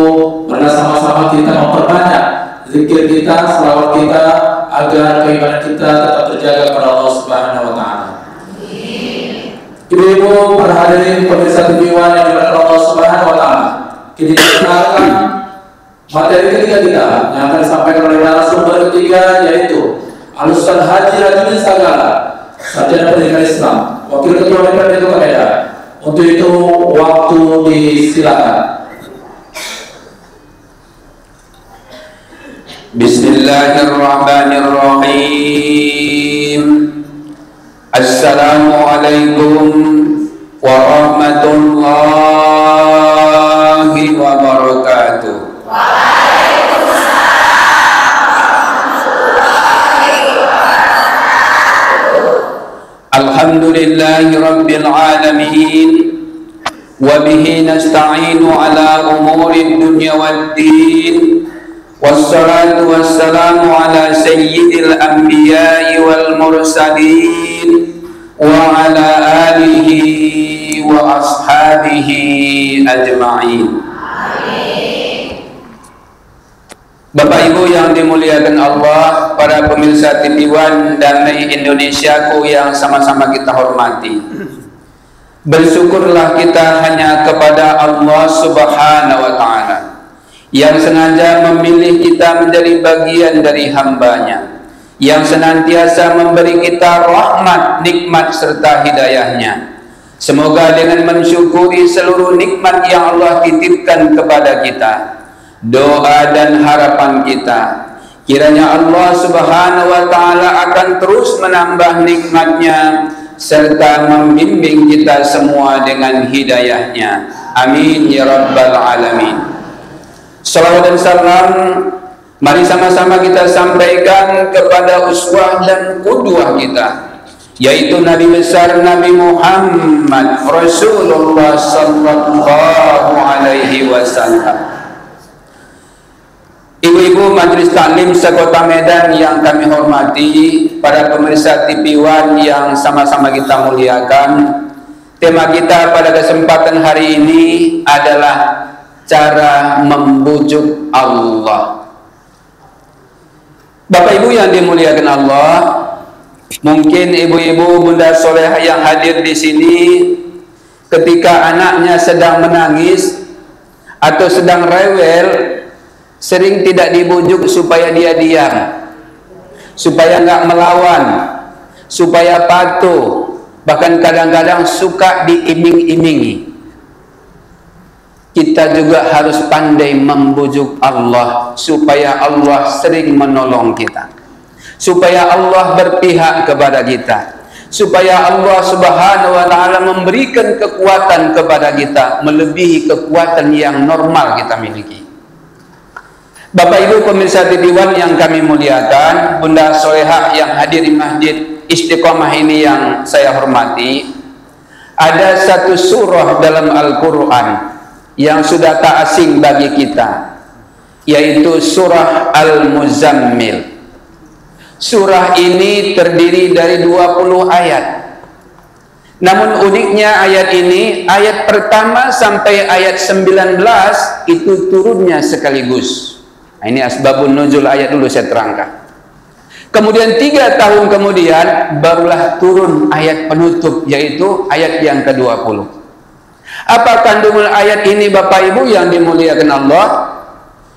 marilah sama-sama kita memperbanyak zikir kita, selawat kita, agar keimanan kita tetap terjaga kepada Allah Subhanahu wa taala. Ibu-ibu, para hadirin pemirsa TV One yang dimuliakan Allah Subhanahu wa taala. Kini kita akan materi ketiga kita yang akan disampaikan oleh narasumber ketiga, yaitu Al-Ustaz Haji Rajudin Sagala, Sarjana Pendidikan Islam, Wakil Ketua DPRD Kota Medan. Untuk itu waktu disilakan. Bismillahirrahmanirrahim. Assalamualaikum warahmatullahi wabarakatuh. Alhamdulillahi rabbil alamin, wa bihi nasta'inu ala umuri dunya waddin. Wassalatu wassalamu ala sayyidil anbiya'i wal mursalin wa ala alihi wa ashabihi ajma'in. Bapak Ibu yang dimuliakan Allah, para pemirsa TV One Damai Indonesiaku yang sama-sama kita hormati, bersyukurlah kita hanya kepada Allah Subhanahu wa ta'ala yang sengaja memilih kita menjadi bagian dari hambanya, yang senantiasa memberi kita rahmat, nikmat serta hidayahnya. Semoga dengan mensyukuri seluruh nikmat yang Allah titipkan kepada kita, doa dan harapan kita kiranya Allah Subhanahu wa ta'ala akan terus menambah nikmatnya serta membimbing kita semua dengan hidayahnya. Amin ya rabbal alamin. Salawat dan salam mari sama-sama kita sampaikan kepada uswah dan qudwah kita, yaitu Nabi besar Nabi Muhammad Rasulullah sallallahu alaihi wasallam. Ibu-ibu Majelis Taklim sekota Medan yang kami hormati, para pemirsa TV One yang sama-sama kita muliakan, tema kita pada kesempatan hari ini adalah cara membujuk Allah. Bapak Ibu yang dimuliakan Allah, mungkin ibu-ibu bunda solehah yang hadir di sini, ketika anaknya sedang menangis atau sedang rewel, sering tidak dibujuk supaya dia diam, supaya nggak melawan, supaya patuh, bahkan kadang-kadang suka diiming-imingi. Kita juga harus pandai membujuk Allah supaya Allah sering menolong kita, supaya Allah berpihak kepada kita, supaya Allah Subhanahu wa ta'ala memberikan kekuatan kepada kita melebihi kekuatan yang normal kita miliki. Bapak Ibu pemirsa TV One yang kami muliakan, bunda solehah yang hadir di Masjid Istiqomah ini yang saya hormati, ada satu surah dalam Al-Quran yang sudah tak asing bagi kita, yaitu surah Al-Muzammil. Surah ini terdiri dari 20 ayat. Namun uniknya ayat ini, ayat pertama sampai ayat 19 itu turunnya sekaligus. Nah, ini asbabun nuzul ayat dulu saya terangkan. Kemudian 3 tahun kemudian barulah turun ayat penutup, yaitu ayat yang ke-20. Apa kandungan ayat ini Bapak Ibu yang dimuliakan Allah?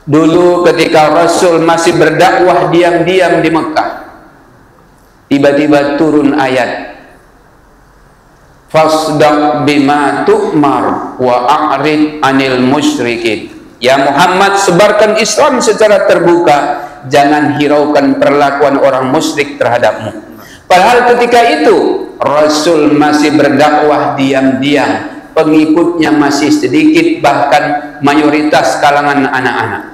Dulu ketika Rasul masih berdakwah diam-diam di Mekah, tiba-tiba turun ayat, fasdaq bima tu'mar wa a'rid anil musyrikin. Ya Muhammad, sebarkan Islam secara terbuka, jangan hiraukan perlakuan orang musyrik terhadapmu. Padahal ketika itu Rasul masih berdakwah diam-diam, pengikutnya masih sedikit, bahkan mayoritas kalangan anak-anak.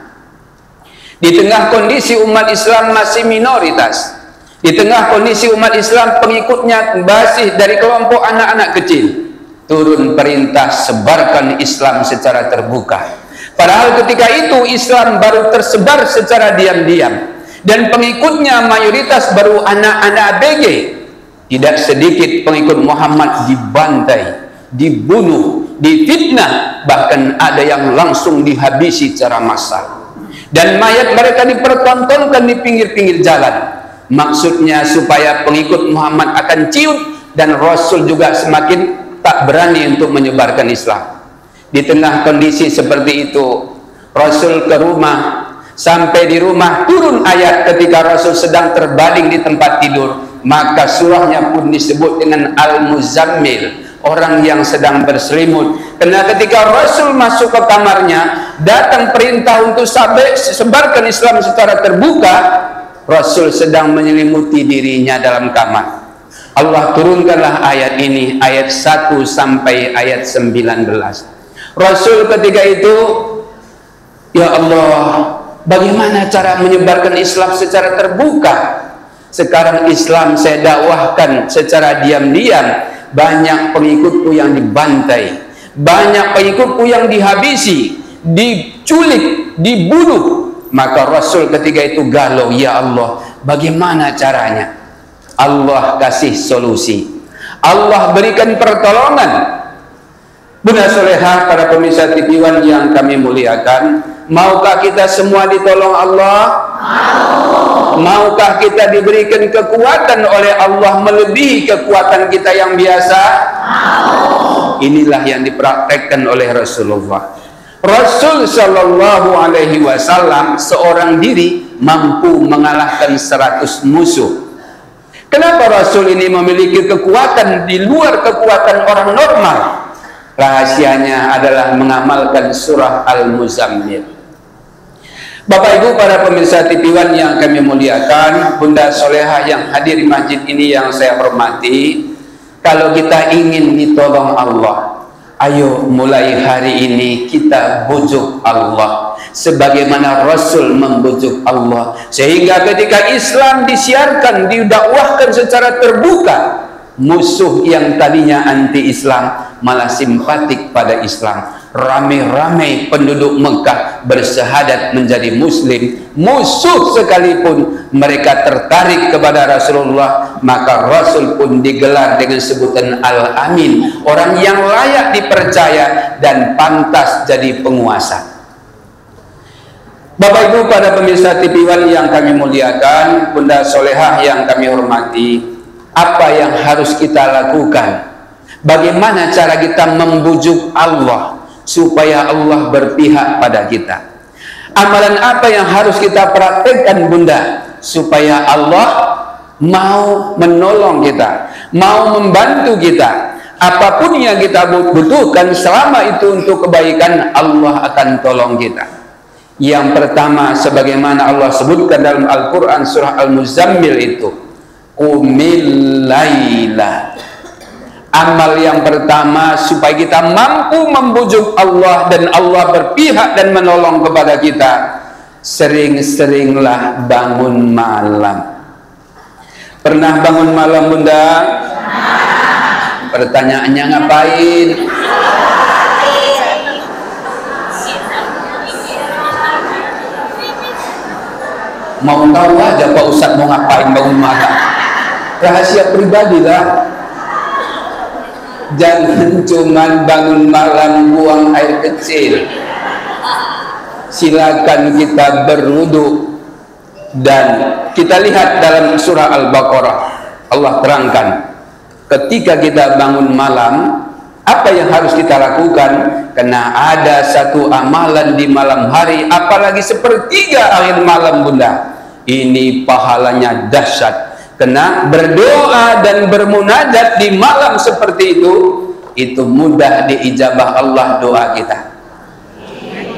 Di tengah kondisi umat Islam masih minoritas, di tengah kondisi umat Islam pengikutnya masih dari kelompok anak-anak kecil, turun perintah sebarkan Islam secara terbuka. Padahal ketika itu Islam baru tersebar secara diam-diam dan pengikutnya mayoritas baru anak-anak ABG. Tidak sedikit pengikut Muhammad dibantai, dibunuh, difitnah, bahkan ada yang langsung dihabisi secara massal. Dan mayat mereka dipertontonkan di pinggir-pinggir jalan. Maksudnya supaya pengikut Muhammad akan ciut dan Rasul juga semakin tak berani untuk menyebarkan Islam. Di tengah kondisi seperti itu, Rasul ke rumah. Sampai di rumah turun ayat ketika Rasul sedang terbaring di tempat tidur. Maka surahnya pun disebut dengan Al-Muzammil, orang yang sedang berselimut. Karena ketika Rasul masuk ke kamarnya, datang perintah untuk sebarkan Islam secara terbuka, Rasul sedang menyelimuti dirinya dalam kamar. Allah turunkanlah ayat ini, ayat 1 sampai ayat 19. Rasul ketika itu, ya Allah, bagaimana cara menyebarkan Islam secara terbuka? Sekarang Islam saya dakwahkan secara diam-diam, banyak pengikutku yang dibantai, banyak pengikutku yang dihabisi, diculik, dibunuh. Maka Rasul ketika itu galau, ya Allah, bagaimana caranya? Allah kasih solusi, Allah berikan pertolongan. Bunda Solehah, para pemirsa TV One yang kami muliakan, maukah kita semua ditolong Allah? Maukah kita diberikan kekuatan oleh Allah melebihi kekuatan kita yang biasa? Inilah yang dipraktekkan oleh Rasulullah. Rasul Shallallahu Alaihi Wasallam seorang diri mampu mengalahkan 100 musuh. Kenapa Rasul ini memiliki kekuatan di luar kekuatan orang normal? Rahasianya adalah mengamalkan surah Al-Muzammil. Bapak Ibu para pemirsa TV One yang kami muliakan, Bunda Solehah yang hadir di masjid ini yang saya hormati, kalau kita ingin ditolong Allah, ayo mulai hari ini kita bujuk Allah sebagaimana Rasul membujuk Allah, sehingga ketika Islam disiarkan, didakwahkan secara terbuka, musuh yang tadinya anti Islam malah simpatik pada Islam. Ramai-ramai penduduk Mekah bersyahadat menjadi muslim. Musuh sekalipun mereka tertarik kepada Rasulullah, maka Rasul pun digelar dengan sebutan Al-Amin, orang yang layak dipercaya dan pantas jadi penguasa. Bapak Ibu pada pemirsa TV One yang kami muliakan, Bunda Solehah yang kami hormati, apa yang harus kita lakukan? Bagaimana cara kita membujuk Allah supaya Allah berpihak pada kita? Amalan apa yang harus kita praktekkan Bunda supaya Allah mau menolong kita, mau membantu kita? Apapun yang kita butuhkan selama itu untuk kebaikan, Allah akan tolong kita. Yang pertama, sebagaimana Allah sebutkan dalam Al-Quran surah Al-Muzammil itu, Qumil laila. Amal yang pertama supaya kita mampu membujuk Allah dan Allah berpihak dan menolong kepada kita, sering-seringlah bangun malam. Pernah bangun malam Bunda? Pertanyaannya ngapain? Mau tahu aja Pak Ustadz mau ngapain bangun malam? Rahasia pribadi lah. Jangan cuma bangun malam buang air kecil. Silakan kita berwudu. Dan kita lihat dalam surah Al-Baqarah, Allah terangkan ketika kita bangun malam apa yang harus kita lakukan. Karena ada satu amalan di malam hari, apalagi sepertiga akhir malam, Bunda, ini pahalanya dahsyat. Karena berdoa dan bermunajat di malam seperti itu mudah diijabah Allah doa kita.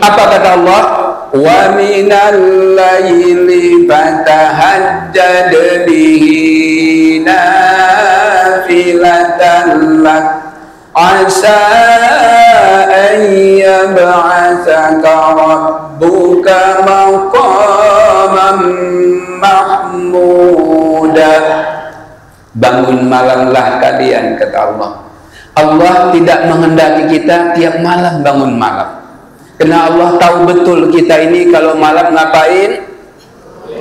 Apa kata Allah? Wa minal laili fatahajjad bihi nafilatan lak asa an yab'atsaka rabbuka maqaman mahmuda. Bangun malamlah kalian, kata Allah. Allah tidak menghendaki kita tiap malam bangun malam. Karena Allah tahu betul kita ini kalau malam ngapain?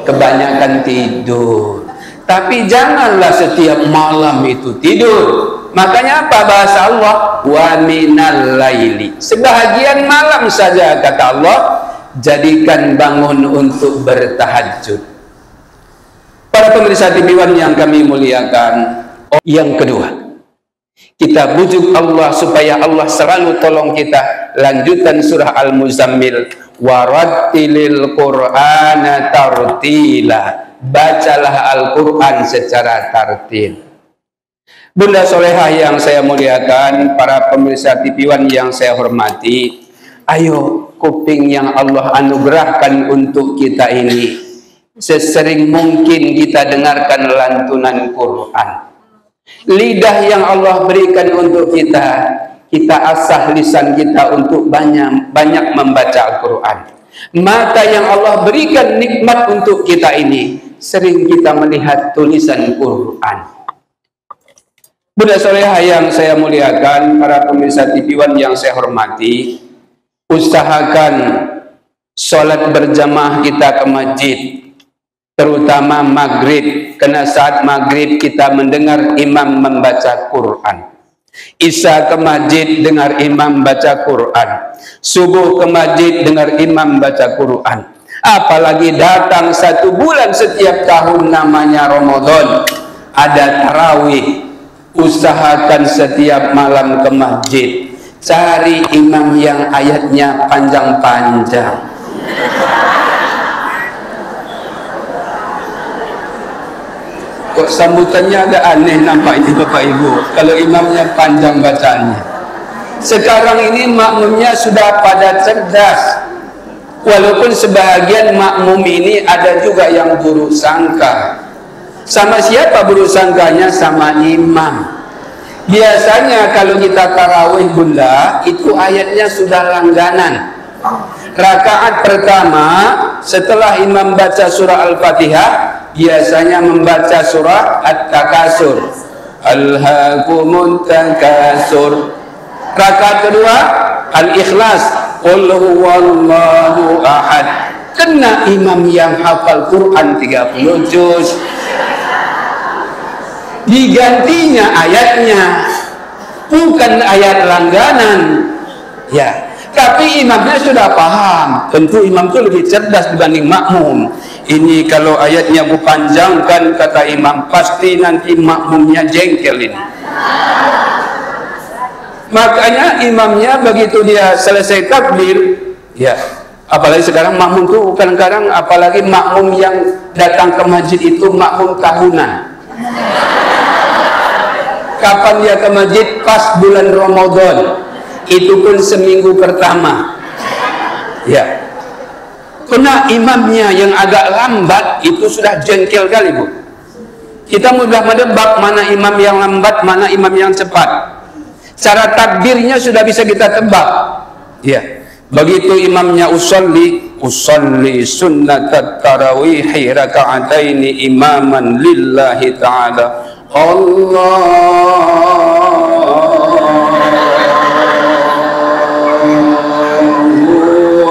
Kebanyakan tidur. Tapi janganlah setiap malam itu tidur. Makanya apa bahasa Allah? Wa minal laili. Sebahagian malam saja, kata Allah, jadikan bangun untuk bertahajud. Para pemirsa TV One yang kami muliakan, yang kedua, kita bujuk Allah supaya Allah selalu tolong kita. Lanjutan surah Al-Muzammil, warattilil Qur'ana tartila. Bacalah Al-Quran secara tartil. Bunda Solehah yang saya muliakan, para pemirsa TV One yang saya hormati, ayo kuping yang Allah anugerahkan untuk kita ini, sesering mungkin kita dengarkan lantunan Quran. Lidah yang Allah berikan untuk kita asah lisan kita untuk banyak membaca Al-Quran. Mata yang Allah berikan nikmat untuk kita ini, sering kita melihat tulisan Quran. Bunda Solehah yang saya muliakan, para pemirsa TV One yang saya hormati, usahakan sholat berjamaah kita ke masjid, terutama maghrib, karena saat maghrib kita mendengar imam membaca Quran. Isya ke masjid dengar imam baca Quran. Subuh ke masjid dengar imam baca Quran. Apalagi datang 1 bulan setiap tahun namanya Ramadan, ada tarawih. Usahakan setiap malam ke masjid, cari imam yang ayatnya panjang-panjang. Kok sambutannya agak aneh nampaknya Bapak Ibu kalau imamnya panjang bacaannya. Sekarang ini makmumnya sudah pada cerdas. Walaupun sebahagian makmum ini ada juga yang buruk sangka. Sama siapa buruk sangkanya? Sama imam. Biasanya kalau kita tarawih, Bunda, itu ayatnya sudah langganan. Rakaat pertama setelah imam baca surah Al-Fatihah, biasanya membaca surah At-Takasur. Alhaakumut takasur. Rakaat kedua Al-Ikhlas. Qul huwallahu ahad. Kena imam yang hafal Quran 30 juz. Digantinya ayatnya, bukan ayat langganan. Ya, tapi imamnya sudah paham. Tentu imam itu lebih cerdas dibanding makmum. Ini kalau ayatnya dipanjangkan, kata imam, pasti nanti makmumnya jengkel ini. Makanya imamnya begitu dia selesai takbir, ya, apalagi sekarang makmum tuh kadang-kadang, apalagi makmum yang datang ke masjid itu makmum tahunan. Kapan dia ke masjid? Pas bulan Ramadan. Itu pun seminggu pertama. Ya. Karena imamnya yang agak lambat itu sudah jengkel kali, Bu. Kita mudah menebak mana imam yang lambat, mana imam yang cepat. Cara takbirnya sudah bisa kita tebak. Ya. Begitu imamnya usolli sunnatat tarawihi raka'ataini imaman lillahi ta'ala. Allahu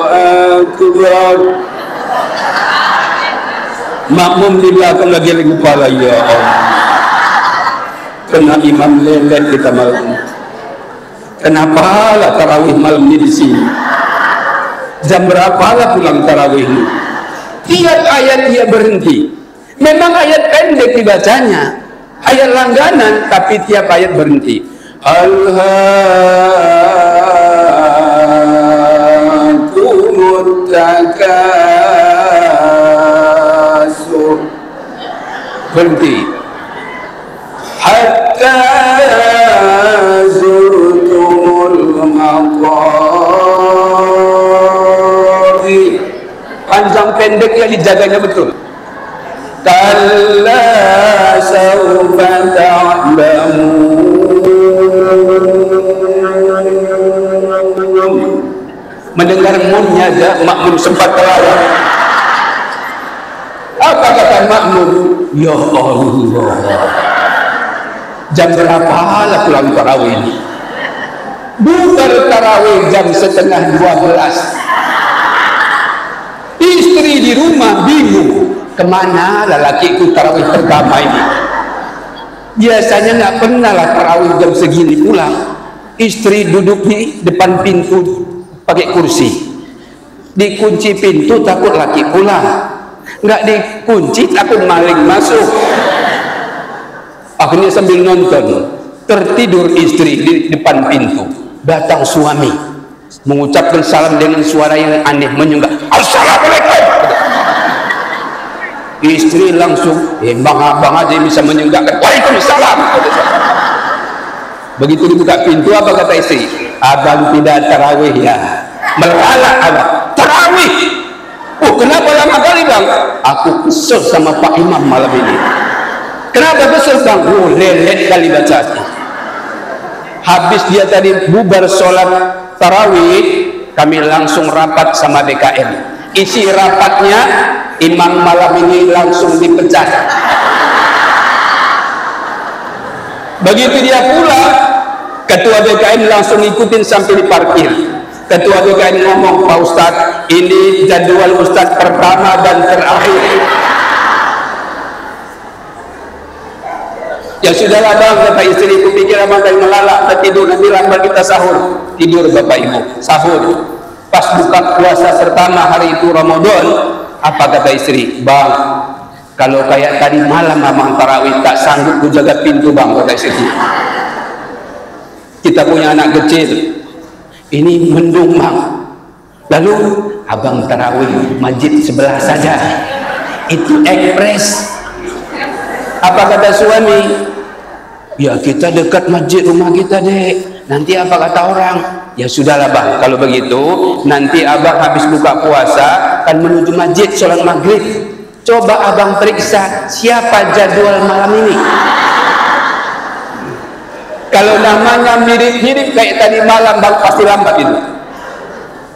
Akbar. Makmum di belakang lagi kepala, ya Allah. Kena imam lelet kita malam. Kenapa lah tarawih malam ini di sini? Jam berapa lah pulang tarawih ini? Tiap ayat dia berhenti. Memang ayat pendek dibacanya, ayat langganan, tapi tiap ayat berhenti. Alhaakumut takasur. Berhenti. Hatta zurtumul maqabir. Panjang pendeknya dijaganya betul. Kalla sawfa ta'lamun. Mendengar munnya aja makmum sempat terlawak. Apa kata makmum? Ya Allah, jam berapa lah pulang tarawih ini? Bubar tarawih jam 11:30. Istri di rumah bingung, kemana lelakiku tarawih pertama ini? Biasanya nggak pernah lah tarawih jam segini pulang. Istri duduk di depan pintu pakai kursi, dikunci pintu takut laki pulang, nggak dikunci takut maling masuk. Akhirnya sambil nonton, tertidur istri di depan pintu. Datang suami mengucapkan salam dengan suara yang aneh, menyenggah, Assalamualaikum. Istri langsung, bang aja bisa menyenggakkan, Waalaikumsalam. Begitu dibuka pintu, apa kata istri? Abang tidak tarawih ya? Melalak abang, tarawih. Kenapa lama kali bang? Aku kesel sama Pak Imam malam ini. Kenapa kesel bang? Lelet kali bacanya. Habis dia tadi bubar sholat tarawih, kami langsung rapat sama BKM. Isi rapatnya, imam malam ini langsung dipecat. Begitu dia pulang, ketua BKM langsung ikutin sampai di parkir. Ketua BKM ngomong, Pak Ustadz, ini jadwal Ustadz pertama dan terakhir. Ya sudahlah bang, kata istri, kupikir abang dari melalak, kita tidur, nanti lambat kita sahur. Tidur bapak ibu, sahur. Pas buka puasa pertama hari itu Ramadan, apa kata istri? Bang, kalau kayak tadi malam abang tarawih, tak sanggup ku jaga pintu bang, kata istri. Kita punya anak kecil, ini mendung bang. Lalu abang tarawih masjid sebelah saja, itu ekspres. Apa kata suami? Ya kita dekat masjid rumah kita dek, nanti apa kata orang? Ya sudahlah bang, kalau begitu nanti abang habis buka puasa akan menuju masjid sholat maghrib. Coba abang periksa siapa jadwal malam ini. Kalau namanya mirip-mirip kayak tadi malam bang, pasti lambat itu.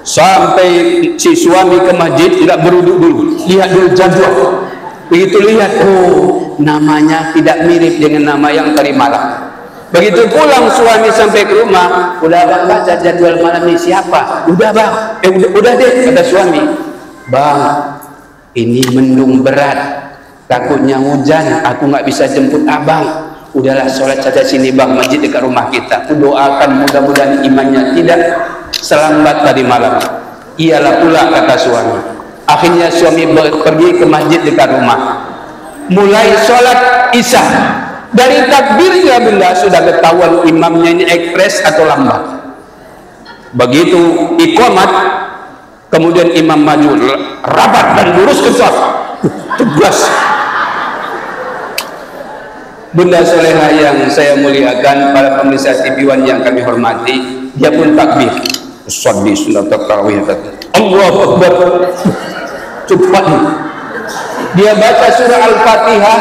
Sampai si suami ke masjid tidak beruduk dulu, lihat dulu jadwal. Begitu lihat, oh namanya tidak mirip dengan nama yang tadi malam. Begitu pulang suami sampai ke rumah, udah bang baca jadwal malam ini siapa? Udah bang, udah deh, kata suami. Bang, ini mendung berat, takutnya hujan, aku nggak bisa jemput abang. Udahlah sholat saja sini bang, masjid dekat rumah kita. Aku doakan mudah-mudahan imannya tidak selambat tadi malam. Iyalah pula, kata suami. Akhirnya suami pergi ke masjid dekat rumah, mulai sholat isya. Dari takbirnya benda sudah ketahuan imamnya ini ekspres atau lambat. Begitu iqamat, kemudian imam maju rapat dan lurus ke shaf, tegas. Bunda soleha yang saya muliakan, para pemirsa TV-1 yang kami hormati, dia pun takbir. Sholli sunat tarawih. Allahu Akbar. Cepat. Dia baca surah Al-Fatihah.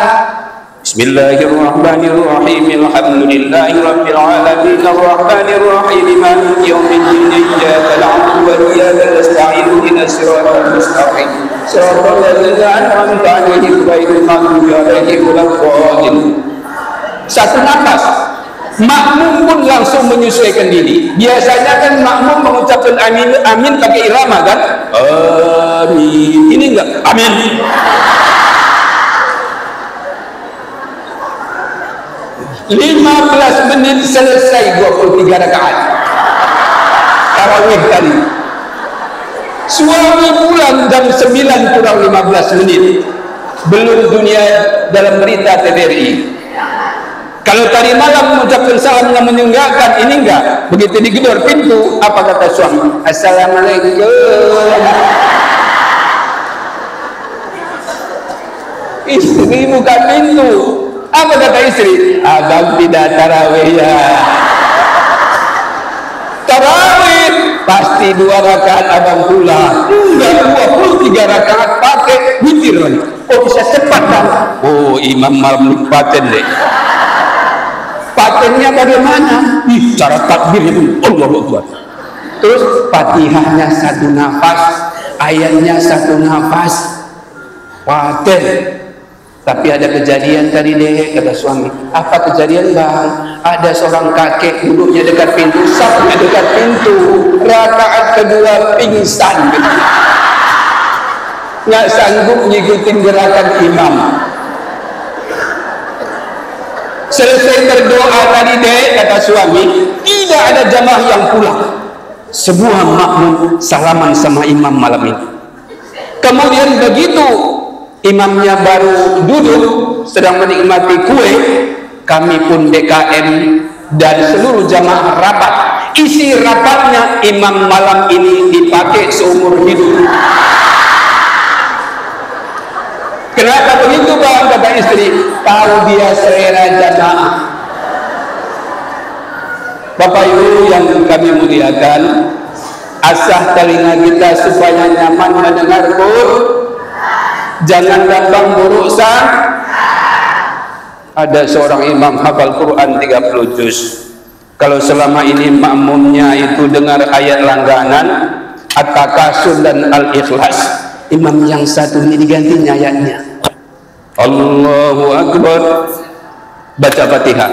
Bismillahirrahmanirrahim. Alhamdulillahirabbil alamin arrahmanir rahim maliki yaumiddin iyyaka na'budu wa iyyaka nasta'in ihdinas siratal mustaqim siratal ladzina an'amta 'alaihim ghairil maghdubi 'alaihim waladdallin. Satu nafas. Makmum pun langsung menyesuaikan diri. Biasanya kan makmum mengucapkan amin, amin pakai irama kan? Amin. Ini enggak? Amin. Lima 15 menit selesai 23 rakaat. tarawih tadi. Suami pulang jam 9 kurang 15 menit. Belum dunia dalam berita TVRI. Kalau tadi malam mengucapkan salam yang menyenggakkan, ini enggak. Begitu digedor pintu, apa kata suami? Assalamualaikum. Istri buka pintu. Apa kata istri? Abang tidak tarawih ya. Tarawih pasti 2 rakaat abang pulang. Enggak, 23 rakaat pakai witir lagi. Oh bisa cepat kan? Oh imam malam paten deh. Patennya bagaimana? Cara takbirnya pun Allahu Akbar. Terus Fatihahnya 1 nafas, ayatnya 1 nafas. Paten. Tapi ada kejadian tadi deh, kata suami. Apa kejadian bang? Ada seorang kakek duduknya dekat pintu, safnya dekat pintu. Rakaat kedua pingsan. Nggak sanggup ngikutin gerakan imam. Selesai berdoa tadi deh, kata suami, tidak ada jamaah yang pulang. Semua makmum salaman sama imam malam ini. Kemudian begitu imamnya baru duduk sedang menikmati kue, kami pun DKM dan seluruh jamaah rapat. Isi rapatnya imam malam ini dipakai seumur hidup. Kenapa begitu bang? Kata istri, tahu dia selera jamaah. Bapak Ibu yang kami muliakan, asah telinga kita supaya nyaman mendengar Quran. Jangan gampang berurusan. Ada seorang imam hafal Quran 30 juz. Kalau selama ini makmumnya itu dengar ayat langganan, At-Takasur dan Al-Ikhlas, imam yang satu ini digantinya ayatnya. Allahu Akbar, baca Fatihah.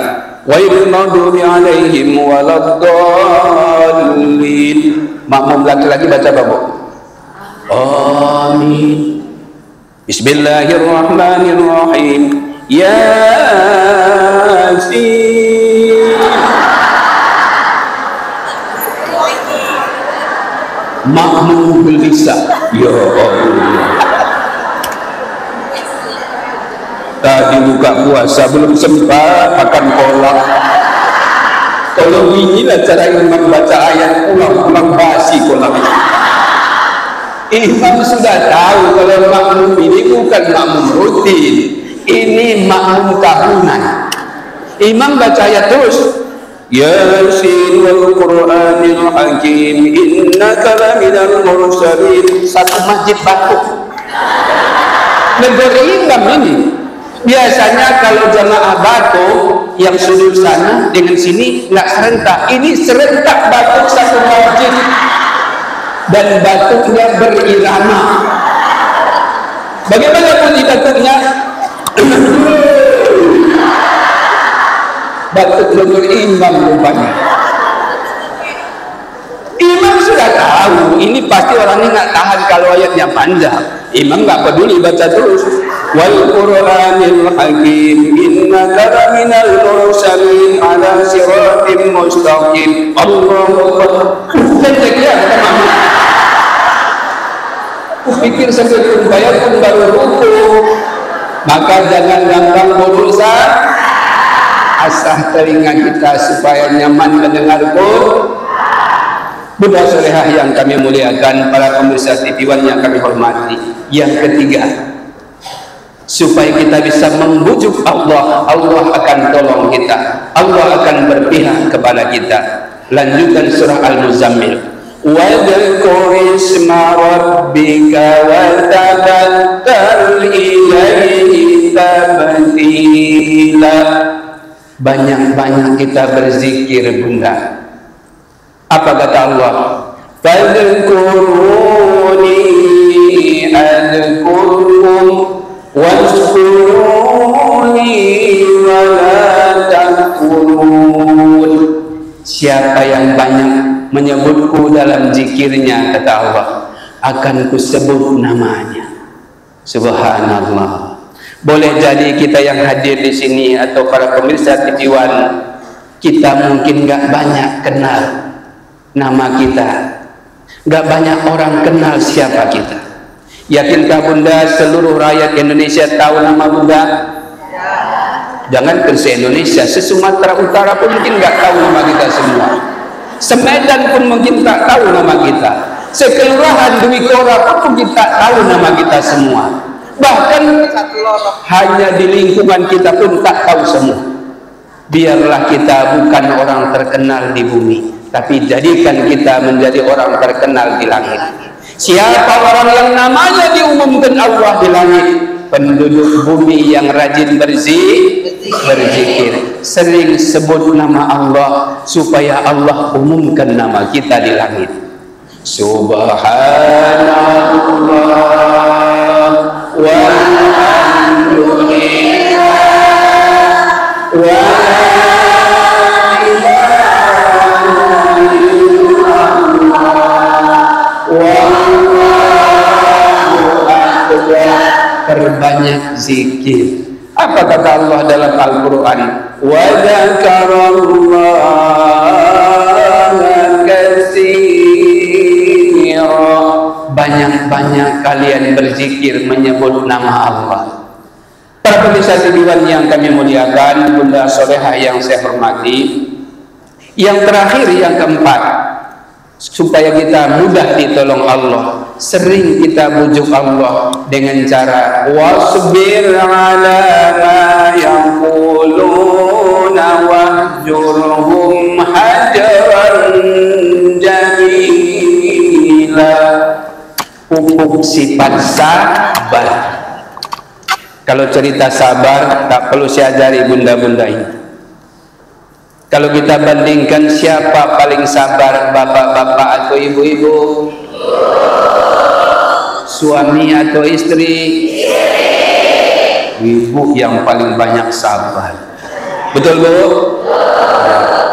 Ghairil maghdubi alaihim waladdallin. Makmum laki-laki baca apa, Bu? Amin. Bismillahirrahmanirrahim. Yasin. Makmum gelisah. Ya Allah. Tadi buka puasa belum sempat makan kolak. Kalau inilah cara imam baca ayat pulang-pulang basi kolak. Imam sudah tahu kalau makmum ini bukan makmum rutin, ini makmum tahunan. Imam baca ayat terus. Yasin wal Qur'anil Hakim innaka laminal mursalin. Satu masjid batuk. Negara imam ini. Biasanya kalau jamaah batuk yang sudut sana dengan sini nggak serentak. Ini serentak batuk satu masjid dan batuknya berirama. Bagaimana bunyi batuknya? Batuk dengan imam rupanya. Imam sudah tahu ini pasti orang ini nggak tahan kalau ayatnya panjang. Imam nggak peduli baca terus. Wal Qur'anil Hakim innaka laminal mursalin ala siratim mustaqim. Allahu Akbar. Kupikir sampai bayar pun baru ruku. Maka jangan gampang berurusan. Asah telinga kita supaya nyaman mendengar Quran. Bunda solehah yang kami muliakan, para pemirsa TV-One yang kami hormati. Yang ketiga, supaya kita bisa membujuk Allah, Allah akan tolong kita, Allah akan berpihak kepada kita. Lanjutkan surah Al-Muzammil. Wadhkur isma rabbika wa tabattal ilaihi tabtila. Banyak-banyak kita berzikir, Bunda. Apa kata Allah? Fadhkuruni adhkurkum washkuruni wa la takfurun. Siapa yang banyak menyebutku dalam zikirnya, kata Allah, akan kusebut namanya. Subhanallah. Boleh jadi kita yang hadir di sini atau para pemirsa TV-One, kita mungkin nggak banyak kenal. nama kita. Gak banyak orang kenal siapa kita. Yakinkah Bunda seluruh rakyat Indonesia tahu nama Bunda? Jangan ke se-Indonesia, se-Sumatera Utara pun mungkin gak tahu nama kita semua. Semedan pun mungkin tak tahu nama kita. Sekelurahan Dwi Kora pun mungkin tak tahu nama kita semua. Bahkan hanya di lingkungan kita pun tak tahu semua. Biarlah kita bukan orang terkenal di bumi, tapi jadikan kita menjadi orang terkenal di langit. Siapa orang yang namanya diumumkan Allah di langit? Penduduk bumi yang rajin berzikir, sering sebut nama Allah, supaya Allah umumkan nama kita di langit. Subhanallah walhamdulillah wa perbanyak zikir. Apa kata Allah dalam Al-Quran? Wa dzakarallaha katsira. Banyak-banyak kalian berzikir menyebut nama Allah. Para pemirsa TV1 yang kami muliakan, Bunda Solehah yang saya hormati, yang terakhir, yang keempat, supaya kita mudah ditolong Allah, sering kita bujuk Allah dengan cara wasbir ala ma yaquluna wahjurhum hajaran jamila. Pupuk sifat sabar. Kalau cerita sabar tak perlu saya ajari bunda-bunda ini. Kalau kita bandingkan siapa paling sabar, bapak-bapak atau ibu-ibu, suami atau istri? Ibu yang paling banyak sabar. Betul Bu?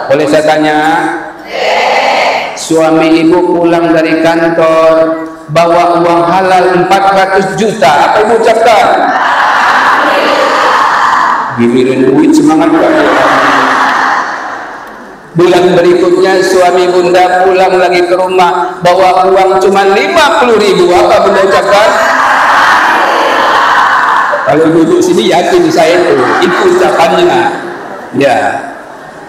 Boleh saya tanya? Suami ibu pulang dari kantor bawa uang halal 400 juta, apa ibu ucapkan? Giliran duit semangat banget. Bulan berikutnya suami bunda pulang lagi ke rumah bawa uang cuma 50.000, apa bunda ucapkan? Kalau duduk sini yakin saya itu ucapannya. Ya.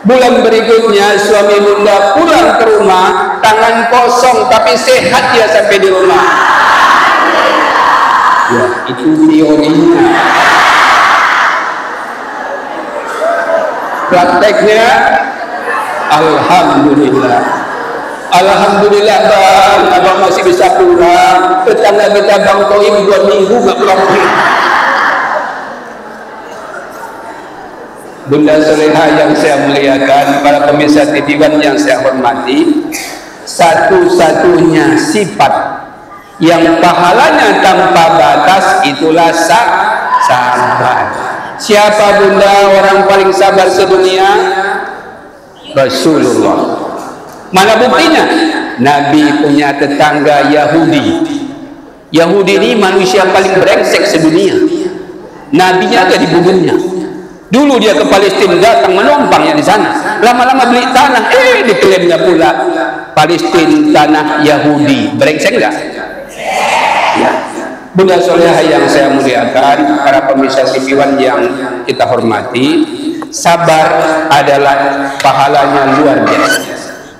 Bulan berikutnya suami bunda pulang ke rumah tangan kosong tapi sehat dia sampai di rumah. Ya, itu teorinya. Prakteknya alhamdulillah. Alhamdulillah bang, abang masih bisa pulang. Tetangga kita bang Toim 2 minggu gak pulang. Bunda Solehah yang saya muliakan, para pemirsa TV1 yang saya hormati, satu-satunya sifat yang pahalanya tanpa batas itulah sabar. Siapa bunda orang paling sabar sedunia? Rasulullah. Mana buktinya? Nabi punya tetangga Yahudi. Yahudi ini manusia paling brengsek sedunia. Nabinya ada dibunuhnya. Dulu dia ke Palestina datang menumpangnya di sana. Lama-lama beli tanah, diklaimnya pula Palestina tanah Yahudi. Brengsek enggak? Ya. Bunda Solehah yang saya muliakan, para pemirsa TV1 yang kita hormati, sabar adalah pahalanya luar biasa.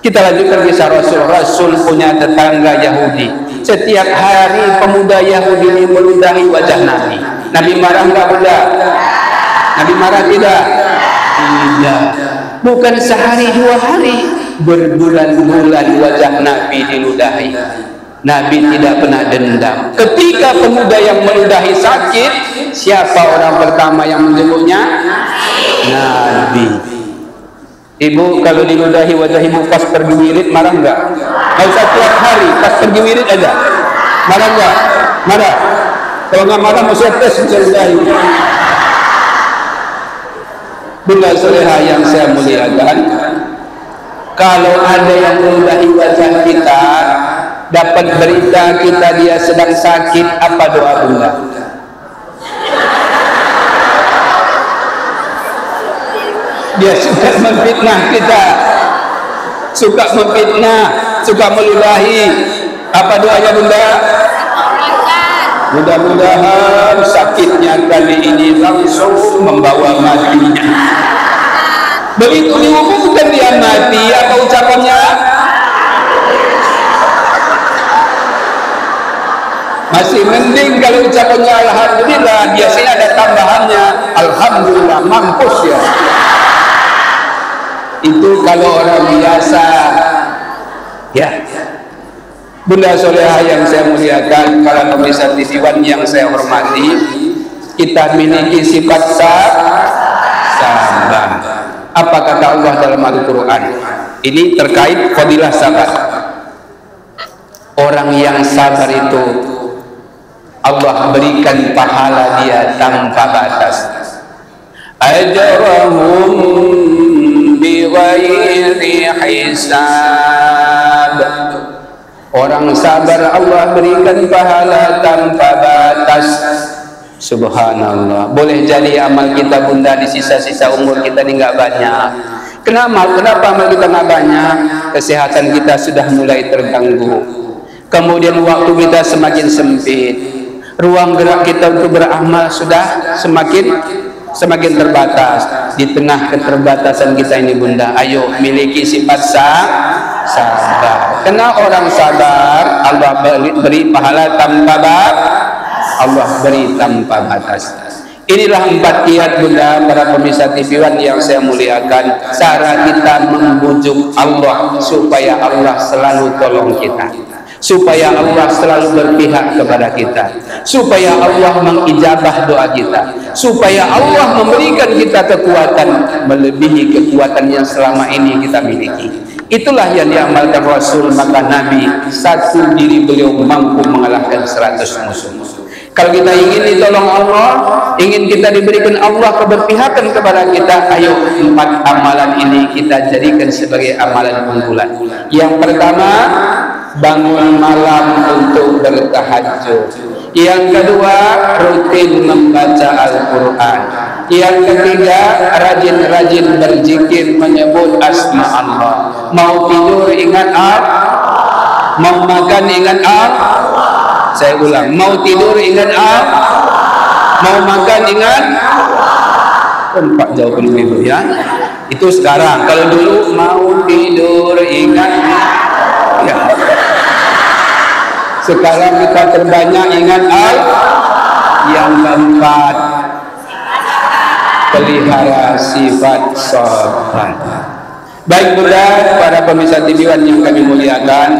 Kita lanjutkan kisah Rasul. Rasul punya tetangga Yahudi. Setiap hari pemuda Yahudi ini meludahi wajah Nabi. Nabi marah enggak bunda? Nabi marah tidak? Tidak. Bukan sehari 2 hari, berbulan-bulan wajah Nabi diludahi. Nabi tidak pernah dendam. Ketika pemuda yang meludahi sakit, siapa orang pertama yang menjemputnya? Nabi. Ibu kalau diludahi wajah ibu pas pergi wirid marah enggak? Kalau setiap hari pas pergi wirid ada? Marah enggak? Marah. Kalau enggak marah mau saya tes meludahi. Bunda Solehah yang saya muliakan, kalau ada yang meludahi wajah kita, dapat berita kita dia sedang sakit, apa doa bunda? Dia sudah memfitnah kita. suka memfitnah, suka meludahi. Apa doanya Bunda? Mudah-mudahan sakitnya kali ini langsung membawa matinya. Begitu diumumkan dia mati, apa ucapannya? Masih mending kalau ucapannya alhamdulillah, biasanya ada tambahannya alhamdulillah, mampus ya. Itu kalau orang biasa. Ya. Bunda Solehah yang saya muliakan, para pemirsa TV1 yang saya hormati, kita miliki sifat sabar. Apa kata Allah dalam Al-Quran? Ini terkait fadilah sabar. Orang yang sabar itu Allah berikan pahala dia tanpa batas. Ajrahum bighairi hisab. Orang sabar Allah berikan pahala tanpa batas. Subhanallah. Boleh jadi amal kita Bunda di sisa-sisa umur kita ini nggak banyak. Kenapa amal kita nggak banyak? Kesehatan kita sudah mulai terganggu. Kemudian waktu kita semakin sempit. Ruang gerak kita untuk beramal sudah semakin terbatas. Di tengah keterbatasan kita ini Bunda, ayo miliki sifat sabar. Karena orang sabar Allah beri pahala tanpa batas. Allah beri tanpa batas. Inilah 4 kiat Bunda, para pemirsa TV1 yang saya muliakan, cara kita membujuk Allah supaya Allah selalu tolong kita, supaya Allah selalu berpihak kepada kita, supaya Allah mengijabah doa kita, supaya Allah memberikan kita kekuatan melebihi kekuatan yang selama ini kita miliki. Itulah yang diamalkan Rasul, maka Nabi satu diri beliau mampu mengalahkan 100 musuh. Kalau kita ingin ditolong Allah, ingin kita diberikan Allah keberpihakan kepada kita, ayo 4 amalan ini kita jadikan sebagai amalan unggulan. Yang pertama, bangun malam untuk bertahajud. Yang kedua, rutin membaca Al-Quran. Yang ketiga, rajin-rajin berzikir menyebut asma Allah. Mau tidur ingat Allah, mau makan ingat Allah. Saya ulang, mau tidur ingat Allah, mau makan ingat. Pak jawaban ibu ya. Itu sekarang. Kalau dulu mau tidur ingat ya. Sekarang kita terbanyak ingat Allah. Yang keempat, pelihara sifat sabar. Baik Bunda, para pemirsa TV1 yang kami muliakan,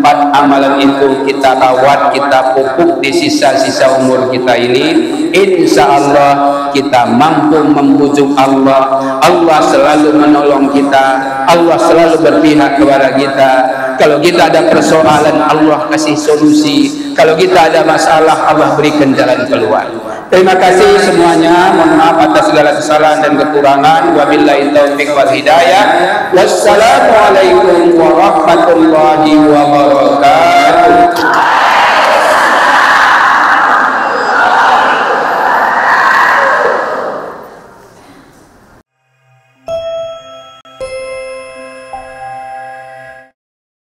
4 amalan itu kita rawat, kita pupuk di sisa-sisa umur kita ini. Insya Allah kita mampu membujuk Allah. Allah selalu menolong kita, Allah selalu berpihak kepada kita. Kalau kita ada persoalan, Allah kasih solusi. Kalau kita ada masalah, Allah berikan jalan keluar. Terima kasih semuanya. Mohon maaf atas segala kesalahan dan kekurangan. Wabillahi taufiq wal hidayah. Wassalamualaikum warahmatullahi wabarakatuh.